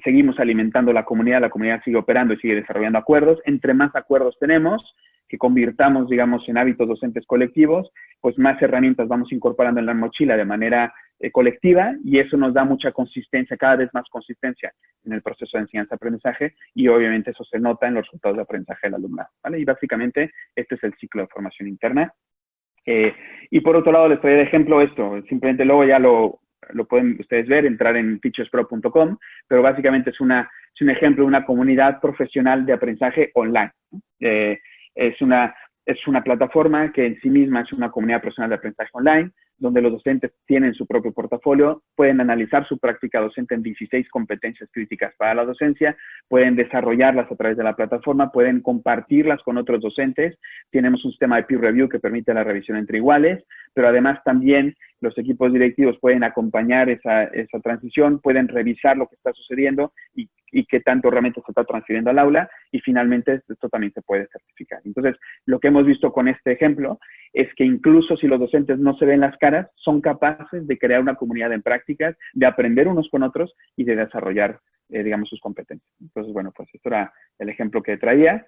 seguimos alimentando la comunidad sigue operando y sigue desarrollando acuerdos. Entre más acuerdos tenemos, que convirtamos, digamos, en hábitos docentes colectivos, pues más herramientas vamos incorporando en la mochila de manera colectiva, y eso nos da mucha consistencia, cada vez más consistencia en el proceso de enseñanza-aprendizaje, y obviamente eso se nota en los resultados de aprendizaje del alumnado, ¿vale? Y básicamente este es el ciclo de formación interna. Y por otro lado les traía de ejemplo esto, simplemente luego ya lo pueden ustedes ver, entrar en teacherspro.com, pero básicamente es un ejemplo de una comunidad profesional de aprendizaje online. Es una plataforma que en sí misma es una comunidad profesional de aprendizaje online, donde los docentes tienen su propio portafolio, pueden analizar su práctica docente en 16 competencias críticas para la docencia, pueden desarrollarlas a través de la plataforma, pueden compartirlas con otros docentes. Tenemos un sistema de peer review que permite la revisión entre iguales, pero además también los equipos directivos pueden acompañar esa transición, pueden revisar lo que está sucediendo y qué tanto realmente se está transfiriendo al aula, y finalmente esto también se puede certificar. Entonces, lo que hemos visto con este ejemplo es que incluso si los docentes no se ven las caras, son capaces de crear una comunidad en prácticas, de aprender unos con otros y de desarrollar, digamos, sus competencias. Entonces, bueno, pues esto era el ejemplo que traía.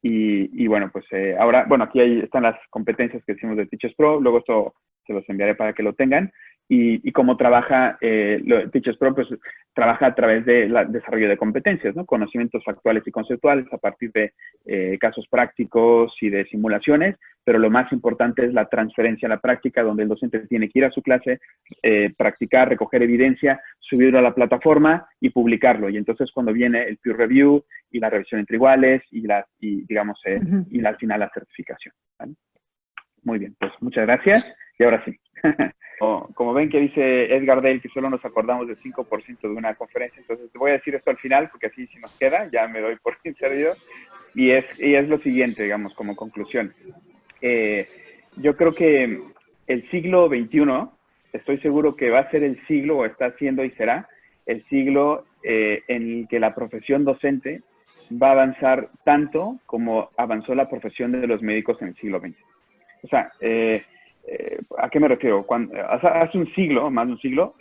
Y bueno, pues ahora, bueno, aquí están las competencias que hicimos de Teachers Pro, luego esto se los enviaré para que lo tengan, y cómo trabaja Teachers Pro, pues trabaja a través del desarrollo de competencias, ¿no? Conocimientos factuales y conceptuales a partir de casos prácticos y de simulaciones, pero lo más importante es la transferencia a la práctica, donde el docente tiene que ir a su clase, practicar, recoger evidencia, subirlo a la plataforma y publicarlo. Y entonces cuando viene el peer review y la revisión entre iguales y al final la certificación, ¿vale? Muy bien, pues muchas gracias. Y ahora sí. Como ven que dice Edgar Dale que solo nos acordamos del 5% de una conferencia, entonces te voy a decir esto al final porque así si nos queda, ya me doy por servido. Y es lo siguiente, digamos, como conclusión. Yo creo que el siglo XXI, estoy seguro que va a ser el siglo, o está siendo y será, el siglo en el que la profesión docente va a avanzar tanto como avanzó la profesión de los médicos en el siglo XX. O sea, ¿a qué me refiero? Hace un siglo, más de un siglo,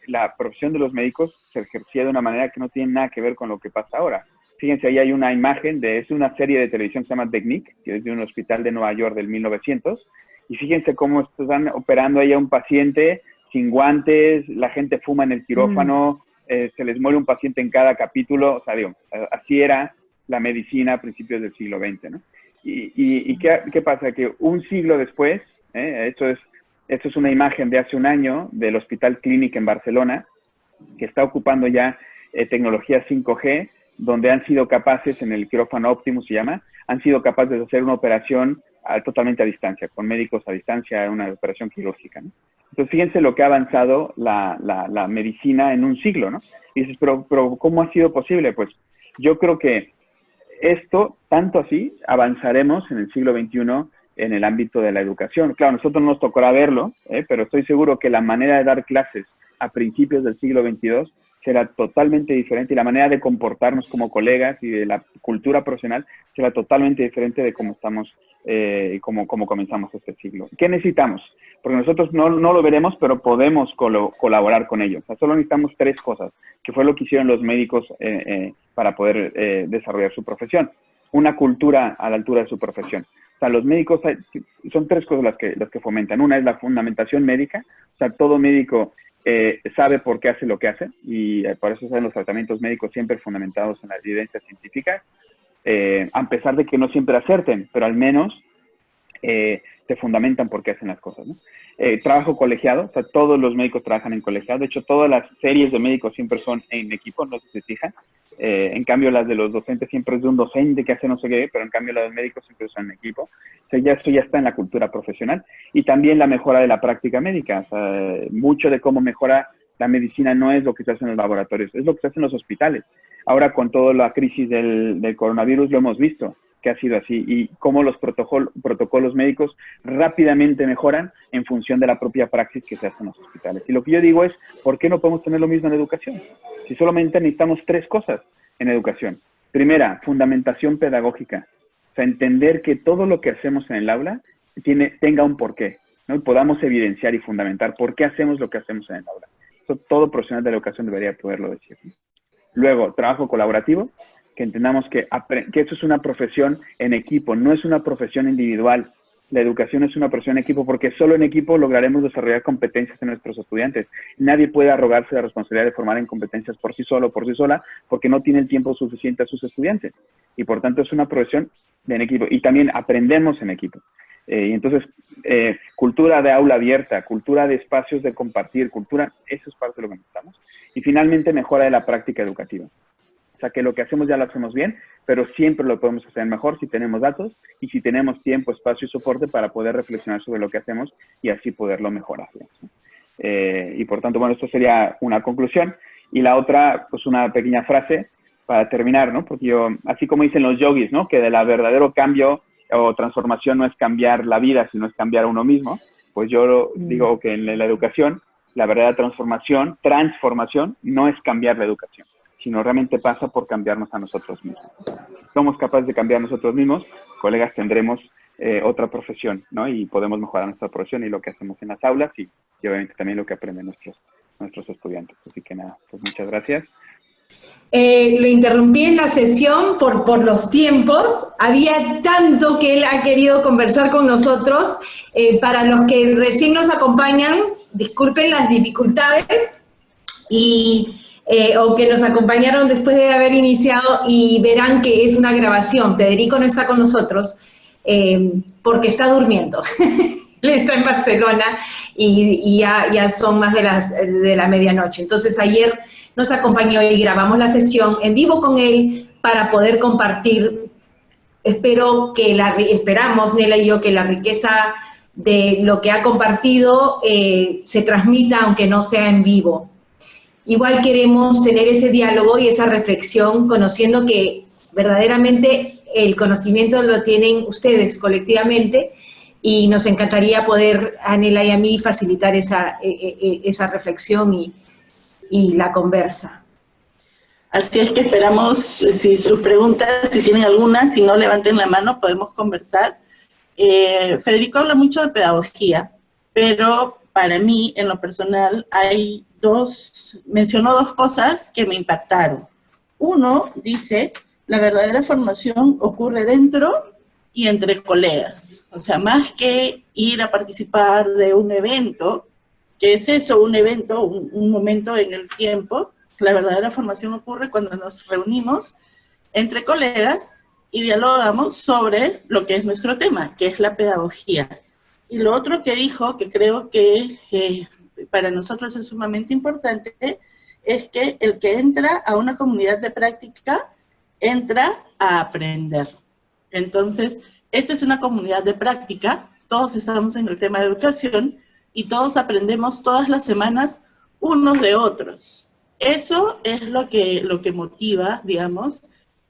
la profesión de los médicos se ejercía de una manera que no tiene nada que ver con lo que pasa ahora. Fíjense, ahí hay una imagen es una serie de televisión que se llama Technique, que es de un hospital de Nueva York del 1900, y fíjense cómo están operando ahí a un paciente sin guantes, la gente fuma en el quirófano, se les muere un paciente en cada capítulo, o sea, digo, así era la medicina a principios del siglo XX, ¿no? ¿Y qué pasa? Que un siglo después, esto es una imagen de hace un año del Hospital Clínic en Barcelona, que está ocupando ya tecnología 5G, donde han sido capaces, en el quirófano Optimus se llama, han sido capaces de hacer una operación totalmente a distancia, con médicos a distancia, una operación quirúrgica, ¿no? Entonces, fíjense lo que ha avanzado la medicina en un siglo, ¿no? Y dices, pero ¿cómo ha sido posible? Pues yo creo que esto, tanto así, avanzaremos en el siglo XXI en el ámbito de la educación. Claro, a nosotros no nos tocará verlo, pero estoy seguro que la manera de dar clases a principios del siglo XXII será totalmente diferente y la manera de comportarnos como colegas y de la cultura profesional será totalmente diferente de cómo estamos y cómo comenzamos este siglo. ¿Qué necesitamos? Porque nosotros no lo veremos, pero podemos colaborar con ellos. O sea, solo necesitamos 3 cosas, que fue lo que hicieron los médicos para poder desarrollar su profesión. Una cultura a la altura de su profesión. O sea, los médicos, son 3 cosas las que fomentan. Una es la fundamentación médica. O sea, todo médico sabe por qué hace lo que hace y por eso son los tratamientos médicos siempre fundamentados en la evidencia científica, a pesar de que no siempre acerten, pero al menos te fundamentan por qué hacen las cosas, ¿no? Trabajo colegiado, o sea, todos los médicos trabajan en colegiado. De hecho, todas las series de médicos siempre son en equipo, no sé si se fijan. En cambio, las de los docentes siempre es de un docente que hace no sé qué, pero en cambio las de los médicos siempre son en equipo. O sea, esto ya está en la cultura profesional. Y también la mejora de la práctica médica. O sea, mucho de cómo mejora la medicina no es lo que se hace en los laboratorios, es lo que se hace en los hospitales. Ahora, con toda la crisis del coronavirus, lo hemos visto, que ha sido así, y cómo los protocolos médicos rápidamente mejoran en función de la propia praxis que se hace en los hospitales. Y lo que yo digo es, ¿por qué no podemos tener lo mismo en educación? Si solamente necesitamos 3 cosas en educación. Primera, fundamentación pedagógica. O sea, entender que todo lo que hacemos en el aula tenga un porqué, ¿no? Y podamos evidenciar y fundamentar por qué hacemos lo que hacemos en el aula. Eso todo profesional de la educación debería poderlo decir, ¿no? Luego, trabajo colaborativo, que entendamos que eso es una profesión en equipo, no es una profesión individual. La educación es una profesión en equipo porque solo en equipo lograremos desarrollar competencias en nuestros estudiantes. Nadie puede arrogarse la responsabilidad de formar en competencias por sí solo o por sí sola porque no tiene el tiempo suficiente a sus estudiantes. Y por tanto es una profesión en equipo. Y también aprendemos en equipo. Y entonces, cultura de aula abierta, cultura de espacios de compartir, eso es parte de lo que necesitamos. Y finalmente, mejora de la práctica educativa. O sea, que lo que hacemos ya lo hacemos bien, pero siempre lo podemos hacer mejor si tenemos datos y si tenemos tiempo, espacio y soporte para poder reflexionar sobre lo que hacemos y así poderlo mejorar, ¿no? Y por tanto, bueno, esto sería una conclusión. Y la otra, pues una pequeña frase para terminar, ¿no? Porque así como dicen los yogis, ¿no? Que de la verdadero cambio o transformación no es cambiar la vida, sino es cambiar a uno mismo, pues yo digo que en la educación, la verdadera transformación no es cambiar la educación, sino realmente pasa por cambiarnos a nosotros mismos. Si somos capaces de cambiar nosotros mismos, colegas, tendremos otra profesión, ¿no? Y podemos mejorar nuestra profesión y lo que hacemos en las aulas y obviamente también lo que aprenden nuestros estudiantes. Así que nada, pues muchas gracias. Lo interrumpí en la sesión por los tiempos. Había tanto que él ha querido conversar con nosotros. Para los que recién nos acompañan, disculpen las dificultades o que nos acompañaron después de haber iniciado y verán que es una grabación. Federico no está con nosotros porque está durmiendo. Él está en Barcelona y ya son más de la medianoche. Entonces ayer nos acompañó y grabamos la sesión en vivo con él para poder compartir. Esperamos, Nela y yo, que la riqueza de lo que ha compartido se transmita aunque no sea en vivo. Igual queremos tener ese diálogo y esa reflexión, conociendo que verdaderamente el conocimiento lo tienen ustedes colectivamente y nos encantaría poder, a Nela y a mí, facilitar esa reflexión y la conversa. Así es que esperamos, si sus preguntas, si tienen algunas, si no levanten la mano, podemos conversar. Federico habla mucho de pedagogía, pero para mí, en lo personal, mencionó dos cosas que me impactaron. Uno, dice, la verdadera formación ocurre dentro y entre colegas. O sea, más que ir a participar de un evento, ¿qué es eso? Un evento, un momento en el tiempo. La verdadera formación ocurre cuando nos reunimos entre colegas y dialogamos sobre lo que es nuestro tema, que es la pedagogía. Y lo otro que dijo, que creo que para nosotros es sumamente importante, es que el que entra a una comunidad de práctica, entra a aprender. Entonces, esta es una comunidad de práctica, todos estamos en el tema de educación y todos aprendemos todas las semanas unos de otros. Eso es lo que motiva, digamos,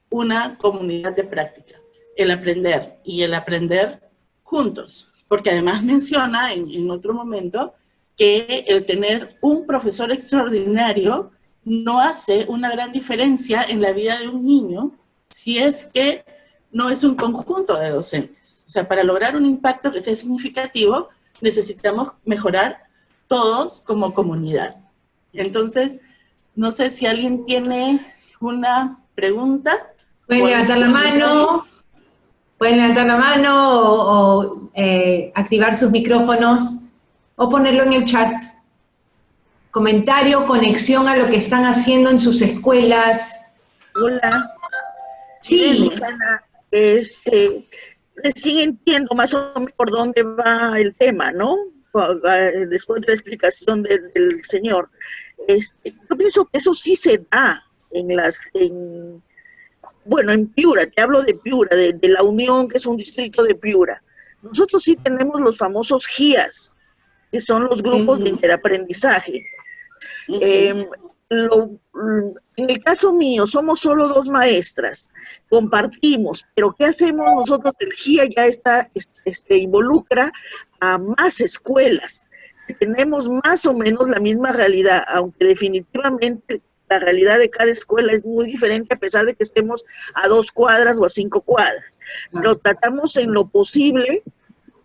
una comunidad de práctica, el aprender y el aprender juntos. Porque además menciona en otro momento que el tener un profesor extraordinario no hace una gran diferencia en la vida de un niño si es que no es un conjunto de docentes. O sea, para lograr un impacto que sea significativo, necesitamos mejorar todos como comunidad. Entonces, no sé si alguien tiene una pregunta. Pueden levantar la mano. Pueden levantar la mano o activar sus micrófonos o ponerlo en el chat. Comentario, conexión a lo que están haciendo en sus escuelas. Hola. Sí. Susana, recién entiendo más o menos por dónde va el tema, ¿no? Después de la explicación del señor. Yo pienso que eso sí se da en Piura, te hablo de Piura, de La Unión, que es un distrito de Piura. Nosotros sí tenemos los famosos GIAs, que son los grupos de interaprendizaje. En el caso mío, somos solo 2 maestras, compartimos, pero ¿qué hacemos nosotros? El GIA ya involucra a más escuelas. Tenemos más o menos la misma realidad, aunque definitivamente la realidad de cada escuela es muy diferente a pesar de que estemos a 2 cuadras o a 5 cuadras. Pero tratamos en lo posible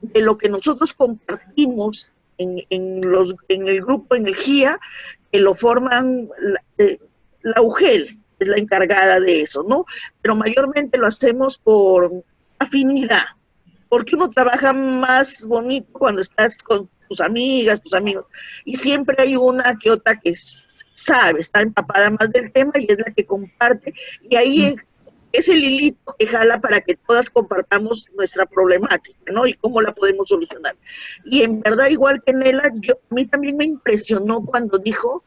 de lo que nosotros compartimos en el grupo, en el GIA, que lo forman la UGEL, es la encargada de eso, ¿no? Pero mayormente lo hacemos por afinidad, porque uno trabaja más bonito cuando estás con tus amigas, tus amigos, y siempre hay una que otra que sabe, está empapada más del tema y es la que comparte, y ahí es el hilito que jala para que todas compartamos nuestra problemática, ¿no? Y cómo la podemos solucionar. Y en verdad, igual que Nela, a mí también me impresionó cuando dijo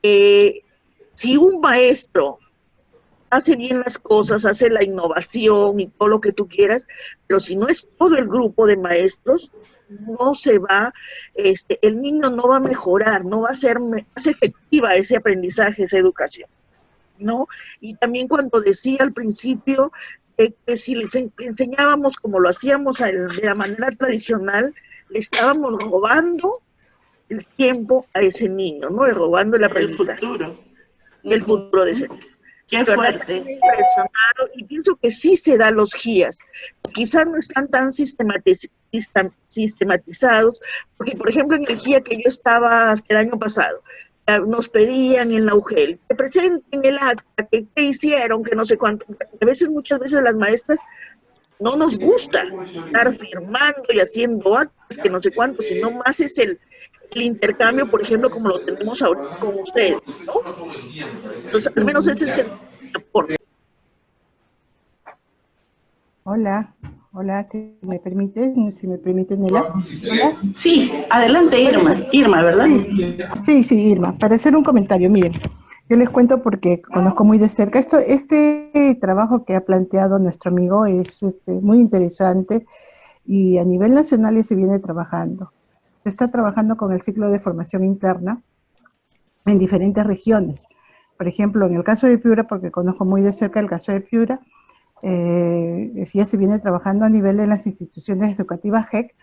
si un maestro hace bien las cosas, hace la innovación y todo lo que tú quieras, pero si no es todo el grupo de maestros, no se va, el niño no va a mejorar, no va a ser más efectiva ese aprendizaje, esa educación, ¿no? Y también cuando decía al principio que si le enseñábamos como lo hacíamos de la manera tradicional, le estábamos robando el tiempo a ese niño, ¿no? Y robando el aprendizaje. El futuro de ese niño. Qué fuerte. Y pienso que sí se da los GIAs. Quizás no están tan sistematizados, porque por ejemplo en el GIA que yo estaba hasta el año pasado, nos pedían en la UGEL, que presenten el acta, que hicieron, que no sé cuánto. Muchas veces las maestras no nos gusta estar firmando y haciendo actas, que no sé cuánto, sino más es el intercambio, por ejemplo, como lo tenemos ahora con ustedes, ¿no? Entonces, al menos ese es el aporte. Hola, si me permite, Nela. Hola. Sí, adelante Irma, ¿verdad? Sí, Irma, para hacer un comentario, miren, yo les cuento porque conozco muy de cerca este trabajo que ha planteado nuestro amigo es muy interesante y a nivel nacional ya se viene trabajando. Se está trabajando con el ciclo de formación interna en diferentes regiones. Por ejemplo, en el caso de Piura, porque conozco muy de cerca el caso de Piura, ya se viene trabajando a nivel de las instituciones educativas GEC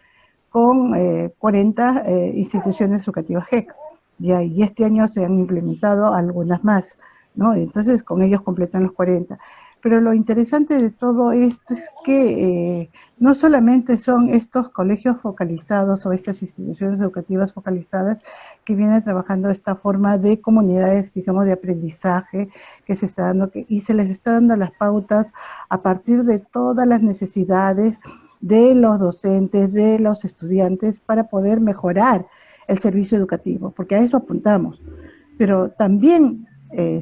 con 40 instituciones educativas GEC. Y este año se han implementado algunas más, ¿no? Entonces con ellos completan los 40. Pero lo interesante de todo esto es que no solamente son estos colegios focalizados o estas instituciones educativas focalizadas que vienen trabajando esta forma de comunidades, digamos, de aprendizaje que se está dando, y se les está dando las pautas a partir de todas las necesidades de los docentes, de los estudiantes, para poder mejorar el servicio educativo, porque a eso apuntamos. Pero también,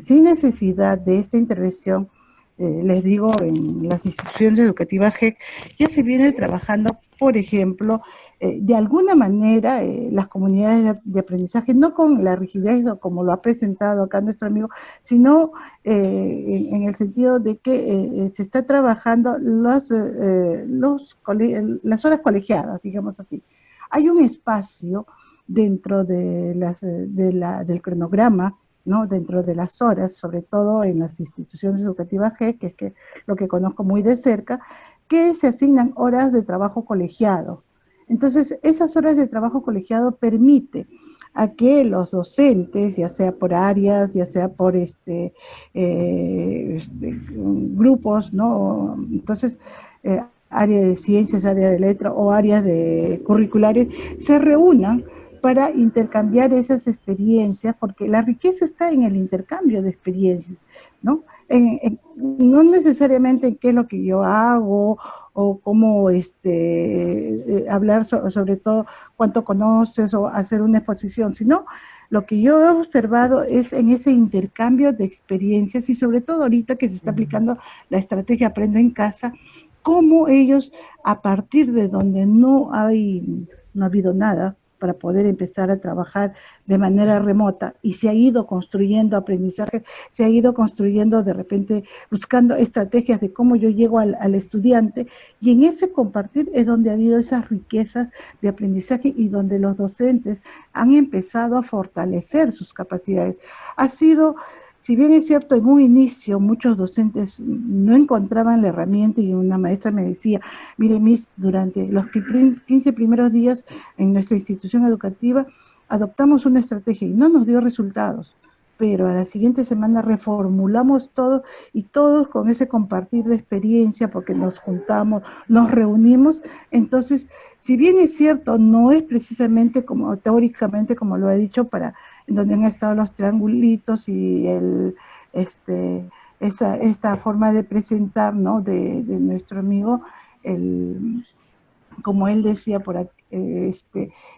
sin necesidad de esta intervención, les digo, en las instituciones educativas GEC ya se viene trabajando, por ejemplo, de alguna manera las comunidades de aprendizaje, no con la rigidez como lo ha presentado acá nuestro amigo, sino en el sentido de que se está trabajando las horas colegiadas, digamos así. Hay un espacio dentro de del cronograma, ¿no? Dentro de las horas, sobre todo en las instituciones educativas G, que es lo que conozco muy de cerca, que se asignan horas de trabajo colegiado. Entonces, esas horas de trabajo colegiado permite a que los docentes, ya sea por áreas, ya sea por grupos, ¿no? Entonces, área de ciencias, área de letras o áreas de curriculares, se reúnan para intercambiar esas experiencias, porque la riqueza está en el intercambio de experiencias, ¿no? No necesariamente en qué es lo que yo hago o cómo hablar sobre todo cuánto conoces o hacer una exposición, sino lo que yo he observado es en ese intercambio de experiencias y sobre todo ahorita que se está aplicando la estrategia Aprendo en Casa, cómo ellos a partir de donde no ha habido nada, para poder empezar a trabajar de manera remota y se ha ido construyendo aprendizaje, se ha ido construyendo de repente buscando estrategias de cómo yo llego al estudiante, y en ese compartir es donde ha habido esas riquezas de aprendizaje y donde los docentes han empezado a fortalecer sus capacidades. Ha sido, si bien es cierto, en un inicio muchos docentes no encontraban la herramienta y una maestra me decía, mire, Miss, durante los 15 primeros días en nuestra institución educativa adoptamos una estrategia y no nos dio resultados, pero a la siguiente semana reformulamos todo y todos con ese compartir de experiencia, porque nos juntamos, nos reunimos. Entonces, si bien es cierto, no es precisamente como teóricamente, como lo he dicho, para en donde han estado los triangulitos y esta forma de presentar, ¿no? de nuestro amigo, como él decía por aquí,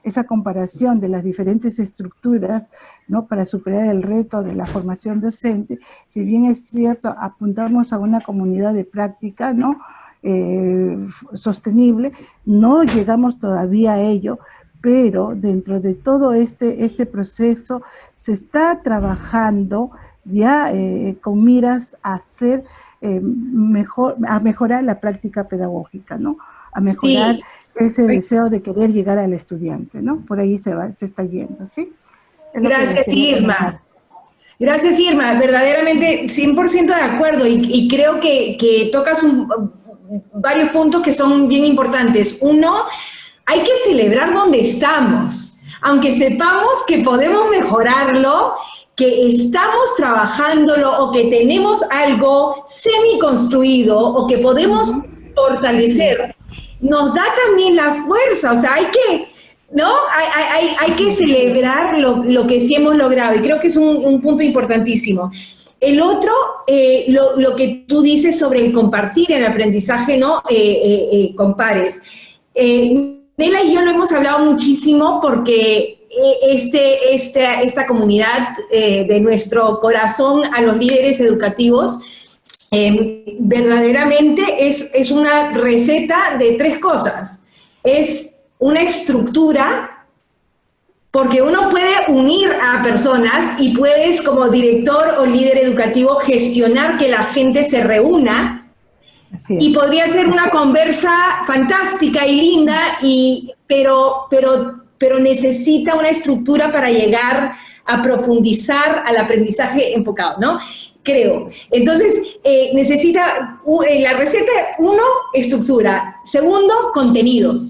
esa comparación de las diferentes estructuras, ¿no? Para superar el reto de la formación docente. Si bien es cierto, apuntamos a una comunidad de práctica, ¿no? Sostenible, no llegamos todavía a ello, pero dentro de todo este proceso se está trabajando ya con miras a hacer a mejorar la práctica pedagógica, ¿no? A mejorar ese deseo de querer llegar al estudiante, ¿no? Por ahí se está yendo, ¿sí? Gracias, Irma. Gracias, Irma. Verdaderamente 100% de acuerdo y creo que tocas varios puntos que son bien importantes. Uno, hay que celebrar donde estamos, aunque sepamos que podemos mejorarlo, que estamos trabajándolo o que tenemos algo semi-construido o que podemos fortalecer. Nos da también la fuerza, o sea, hay que celebrar lo que sí hemos logrado y creo que es un punto importantísimo. El otro, lo que tú dices sobre el compartir el aprendizaje, ¿no? Con pares. Nela y yo lo hemos hablado muchísimo porque esta comunidad de nuestro corazón a los líderes educativos, verdaderamente es una receta de 3 cosas. Es una estructura, porque uno puede unir a personas y puedes, como director o líder educativo, gestionar que la gente se reúna. Y podría ser una conversa fantástica y linda, pero necesita una estructura para llegar a profundizar al aprendizaje enfocado, ¿no? Creo. Entonces, necesita, la receta, 1, estructura. 2, contenido,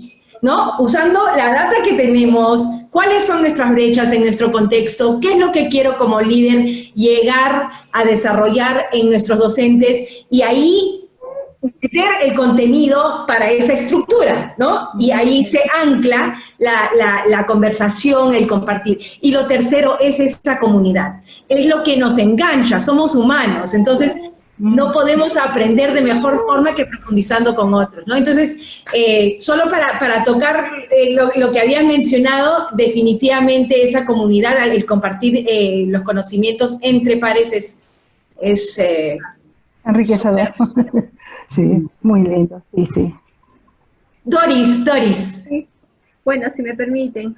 ¿no? Usando la data que tenemos, cuáles son nuestras brechas en nuestro contexto, qué es lo que quiero como líder llegar a desarrollar en nuestros docentes, y ahí meter el contenido para esa estructura, ¿no? Y ahí se ancla la conversación, el compartir. Y lo tercero es esta comunidad. Es lo que nos engancha, somos humanos, entonces no podemos aprender de mejor forma que profundizando con otros, ¿no? Entonces, solo para tocar lo que habías mencionado, definitivamente esa comunidad, el compartir los conocimientos entre pares es enriquecedor. Sí, muy lindo, sí. Doris. Sí. Bueno, si me permiten.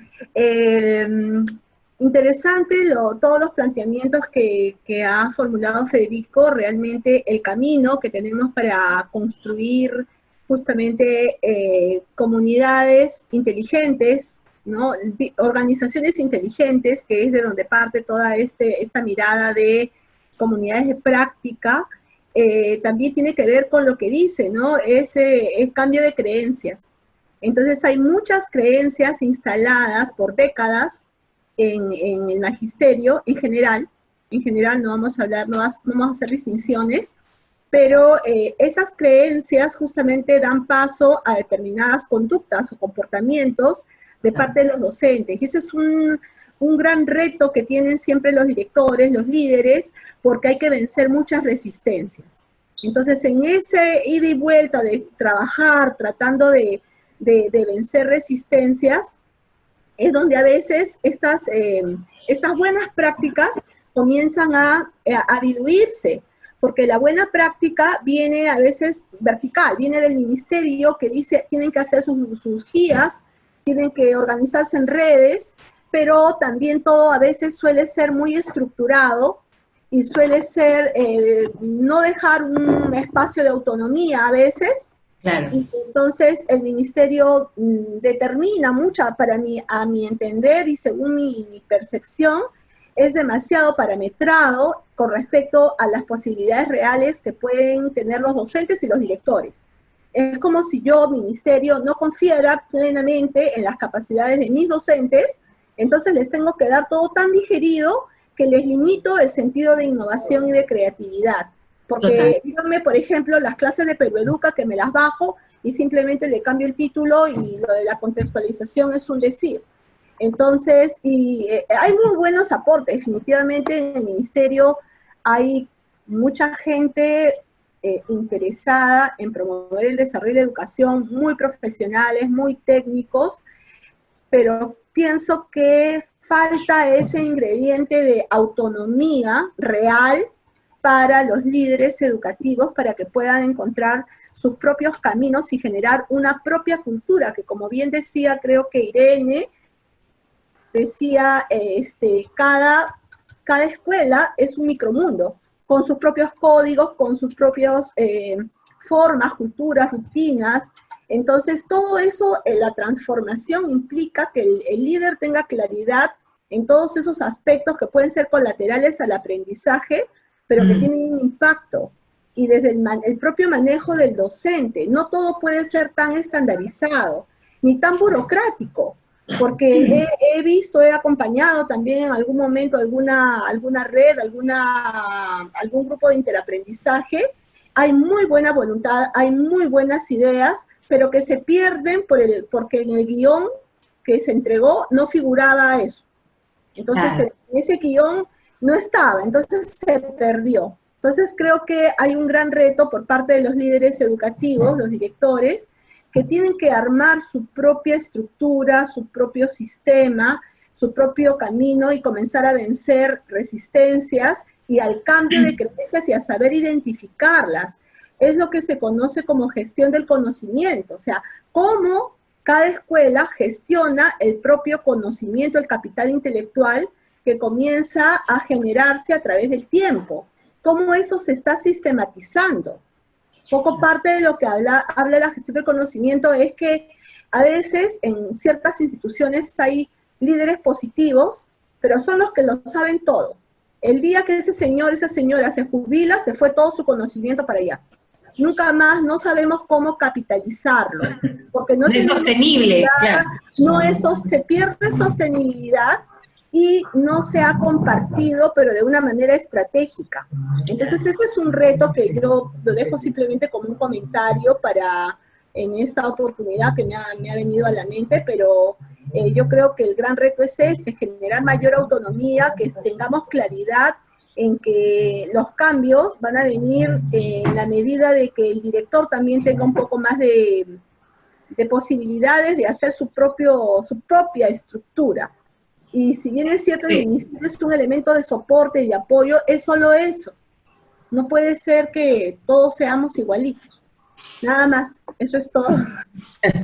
Interesante todos los planteamientos que ha formulado Federico, realmente el camino que tenemos para construir justamente comunidades inteligentes, ¿no? Organizaciones inteligentes, que es de donde parte toda esta mirada de comunidades de práctica. También tiene que ver con lo que dice, ¿no? El cambio de creencias. Entonces hay muchas creencias instaladas por décadas en el magisterio en general no vamos a hablar, no vamos a hacer distinciones, pero esas creencias justamente dan paso a determinadas conductas o comportamientos de parte de los docentes, y ese es un gran reto que tienen siempre los directores, los líderes, porque hay que vencer muchas resistencias. Entonces, en ese ida y vuelta de trabajar, tratando de vencer resistencias, es donde a veces estas buenas prácticas comienzan a diluirse, porque la buena práctica viene a veces vertical, viene del ministerio que dice tienen que hacer sus guías, tienen que organizarse en redes, pero también todo a veces suele ser muy estructurado y suele ser no dejar un espacio de autonomía a veces. Claro. Y entonces el ministerio determina mucho, a mi entender y según mi percepción, es demasiado parametrado con respecto a las posibilidades reales que pueden tener los docentes y los directores. Es como si yo, ministerio, no confiara plenamente en las capacidades de mis docentes, entonces les tengo que dar todo tan digerido que les limito el sentido de innovación y de creatividad. Porque, díganme, por ejemplo, las clases de Peroeduca que me las bajo y simplemente le cambio el título y lo de la contextualización es un decir. Entonces, hay muy buenos aportes, definitivamente en el ministerio hay mucha gente interesada en promover el desarrollo de la educación, muy profesionales, muy técnicos, pero pienso que falta ese ingrediente de autonomía real para los líderes educativos, para que puedan encontrar sus propios caminos y generar una propia cultura, que como bien decía, creo que Irene, decía, cada escuela es un micromundo, con sus propios códigos, con sus propias formas, culturas, rutinas. Entonces, todo eso, la transformación implica que el líder tenga claridad en todos esos aspectos que pueden ser colaterales al aprendizaje, pero que tienen un impacto. Y desde el propio manejo del docente, no todo puede ser tan estandarizado, ni tan burocrático, porque he acompañado también en algún momento alguna red, algún grupo de interaprendizaje. Hay muy buena voluntad, hay muy buenas ideas, pero que se pierden porque en el guión que se entregó no figuraba eso. Entonces, en ese guión no estaba, entonces se perdió. Entonces creo que hay un gran reto por parte de los líderes educativos, los directores, que tienen que armar su propia estructura, su propio sistema, su propio camino y comenzar a vencer resistencias y al cambio de creencias y a saber identificarlas. Es lo que se conoce como gestión del conocimiento, o sea, cómo cada escuela gestiona el propio conocimiento, el capital intelectual que comienza a generarse a través del tiempo. Cómo eso se está sistematizando. Poco parte de lo que habla la gestión del conocimiento es que a veces en ciertas instituciones hay líderes positivos, pero son los que lo saben todo. El día que ese señor, esa señora se jubila, se fue todo su conocimiento para allá. Nunca más, no sabemos cómo capitalizarlo, porque no es sostenible, claro. Se pierde sostenibilidad y no se ha compartido, pero de una manera estratégica. Entonces ese es un reto que yo lo dejo simplemente como un comentario en esta oportunidad que me ha venido a la mente, pero yo creo que el gran reto es ese, generar mayor autonomía, que tengamos claridad en que los cambios van a venir en la medida de que el director también tenga un poco más de posibilidades de hacer su propia estructura. Y si bien es cierto, el ministerio es un elemento de soporte y apoyo, es solo eso. No puede ser que todos seamos igualitos. Nada más, eso es todo.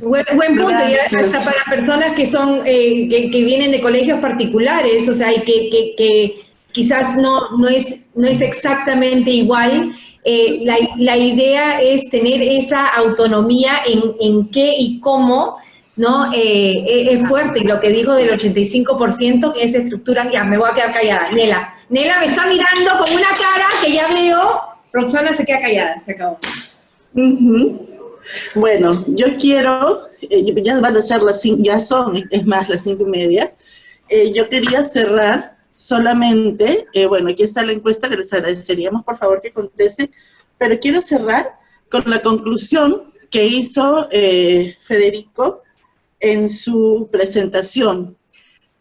Buen punto, y hasta para personas que son que vienen de colegios particulares, o sea, y que quizás no es exactamente igual. La idea es tener esa autonomía en qué y cómo, ¿no? Es fuerte, y lo que dijo del 85%, que es estructura, ya me voy a quedar callada. Nela me está mirando con una cara que ya veo. Roxana se queda callada, se acabó. Bueno, yo quiero, ya van a ser es más, las 5:30. Yo quería cerrar solamente, bueno, aquí está la encuesta que les agradeceríamos por favor que conteste, pero quiero cerrar con la conclusión que hizo Federico en su presentación.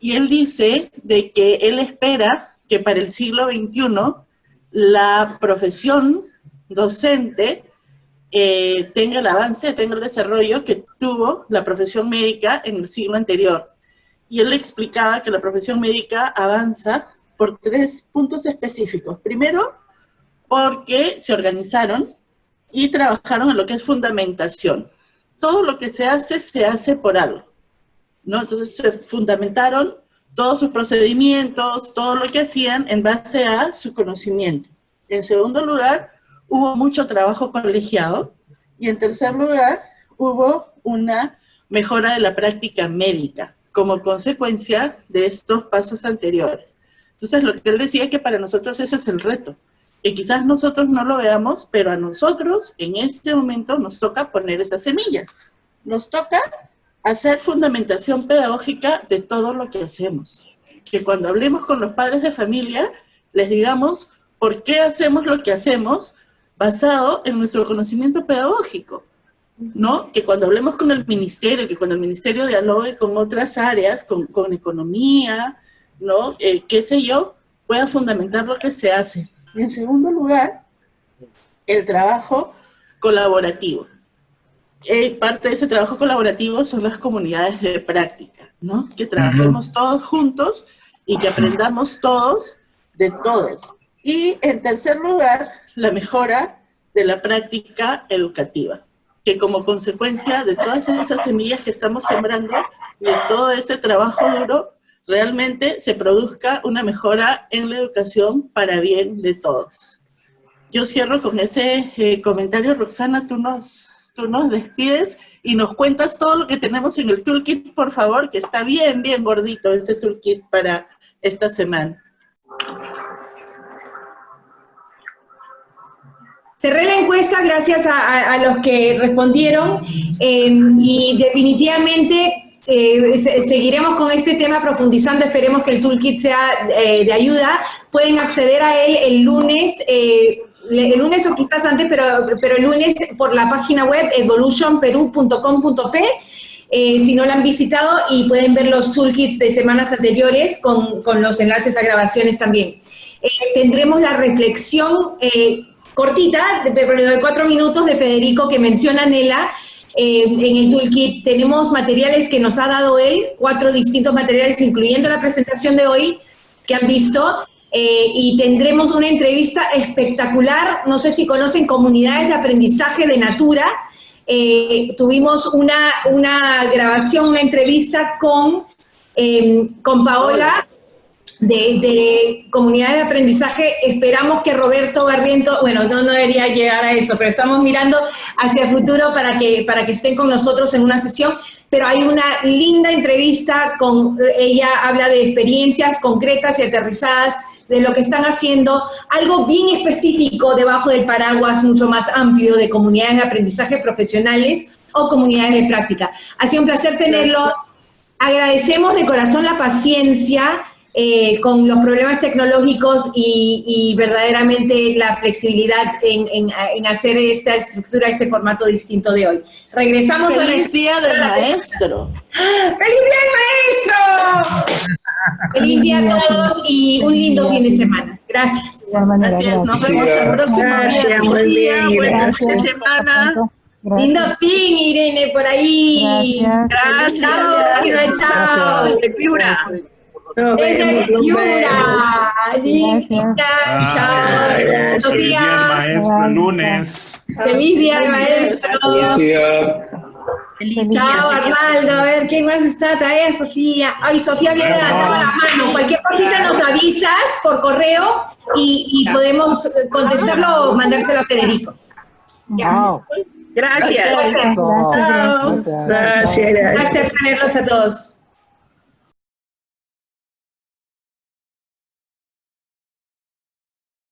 Y él dice de que él espera que para el siglo XXI la profesión docente tenga el avance, tenga el desarrollo que tuvo la profesión médica en el siglo anterior. Y él explicaba que la profesión médica avanza por 3 puntos específicos. Primero, porque se organizaron y trabajaron en lo que es fundamentación. Todo lo que se hace por algo, ¿no? Entonces se fundamentaron todos sus procedimientos, todo lo que hacían en base a su conocimiento. En segundo lugar, hubo mucho trabajo colegiado, y en tercer lugar, hubo una mejora de la práctica médica como consecuencia de estos pasos anteriores. Entonces, lo que él decía es que para nosotros ese es el reto, que quizás nosotros no lo veamos, pero a nosotros en este momento nos toca poner esas semillas. Nos toca hacer fundamentación pedagógica de todo lo que hacemos. Que cuando hablemos con los padres de familia, les digamos por qué hacemos lo que hacemos, basado en nuestro conocimiento pedagógico, ¿no? Que cuando hablemos con el ministerio, que cuando el ministerio dialogue con otras áreas, con economía, ¿no? Qué sé yo, pueda fundamentar lo que se hace. Y en segundo lugar, el trabajo colaborativo. Parte de ese trabajo colaborativo son las comunidades de práctica, ¿no? Que trabajemos todos juntos y que aprendamos todos de todos. Y en tercer lugar, la mejora de la práctica educativa, que como consecuencia de todas esas semillas que estamos sembrando, de todo ese trabajo duro, realmente se produzca una mejora en la educación para bien de todos. Yo cierro con ese comentario. Roxana, tú nos despides y nos cuentas todo lo que tenemos en el toolkit, por favor, que está bien gordito ese toolkit para esta semana. Cerré la encuesta gracias a los que respondieron y definitivamente seguiremos con este tema profundizando. Esperemos que el toolkit sea de ayuda. Pueden acceder a él el lunes o quizás antes, pero el lunes por la página web evolutionperu.com.p. Si no la han visitado, y pueden ver los toolkits de semanas anteriores con los enlaces a grabaciones también. Tendremos la reflexión cortita, de 4 minutos, de Federico, que menciona Nela, En el toolkit tenemos materiales que nos ha dado él, 4 distintos materiales, incluyendo la presentación de hoy, que han visto, y tendremos una entrevista espectacular. No sé si conocen Comunidades de Aprendizaje de Natura. Tuvimos una grabación, una entrevista con Paola de Comunidades de Aprendizaje. Esperamos que Roberto Barriento, bueno, no debería llegar a eso, pero estamos mirando hacia el futuro para que estén con nosotros en una sesión. Pero hay una linda entrevista ella habla de experiencias concretas y aterrizadas de lo que están haciendo, algo bien específico debajo del paraguas mucho más amplio de comunidades de aprendizaje profesionales o comunidades de práctica. Ha sido un placer tenerlo. Agradecemos de corazón la paciencia con los problemas tecnológicos y verdaderamente la flexibilidad en hacer esta estructura, este formato distinto de hoy. Regresamos ¡Feliz Día del Maestro! ¡Feliz Día del Maestro! Feliz día a todos y un lindo fin de semana. Gracias. Así es, nos vemos el próximo día. Buen día, buen fin de semana. Lindo fin, Irene, por ahí. Gracias. Chao. Desde Piura. Desde Piura. Chao. Feliz día del maestro, lunes. Feliz día del maestro. Chao, Arnaldo. A ver, ¿quién más está? Trae a Sofía. Ay, Sofía viene levantando la mano. Cualquier cosita nos avisas por correo y podemos contestarlo o mandárselo a Federico. Gracias. Gracias tenerlos a todos.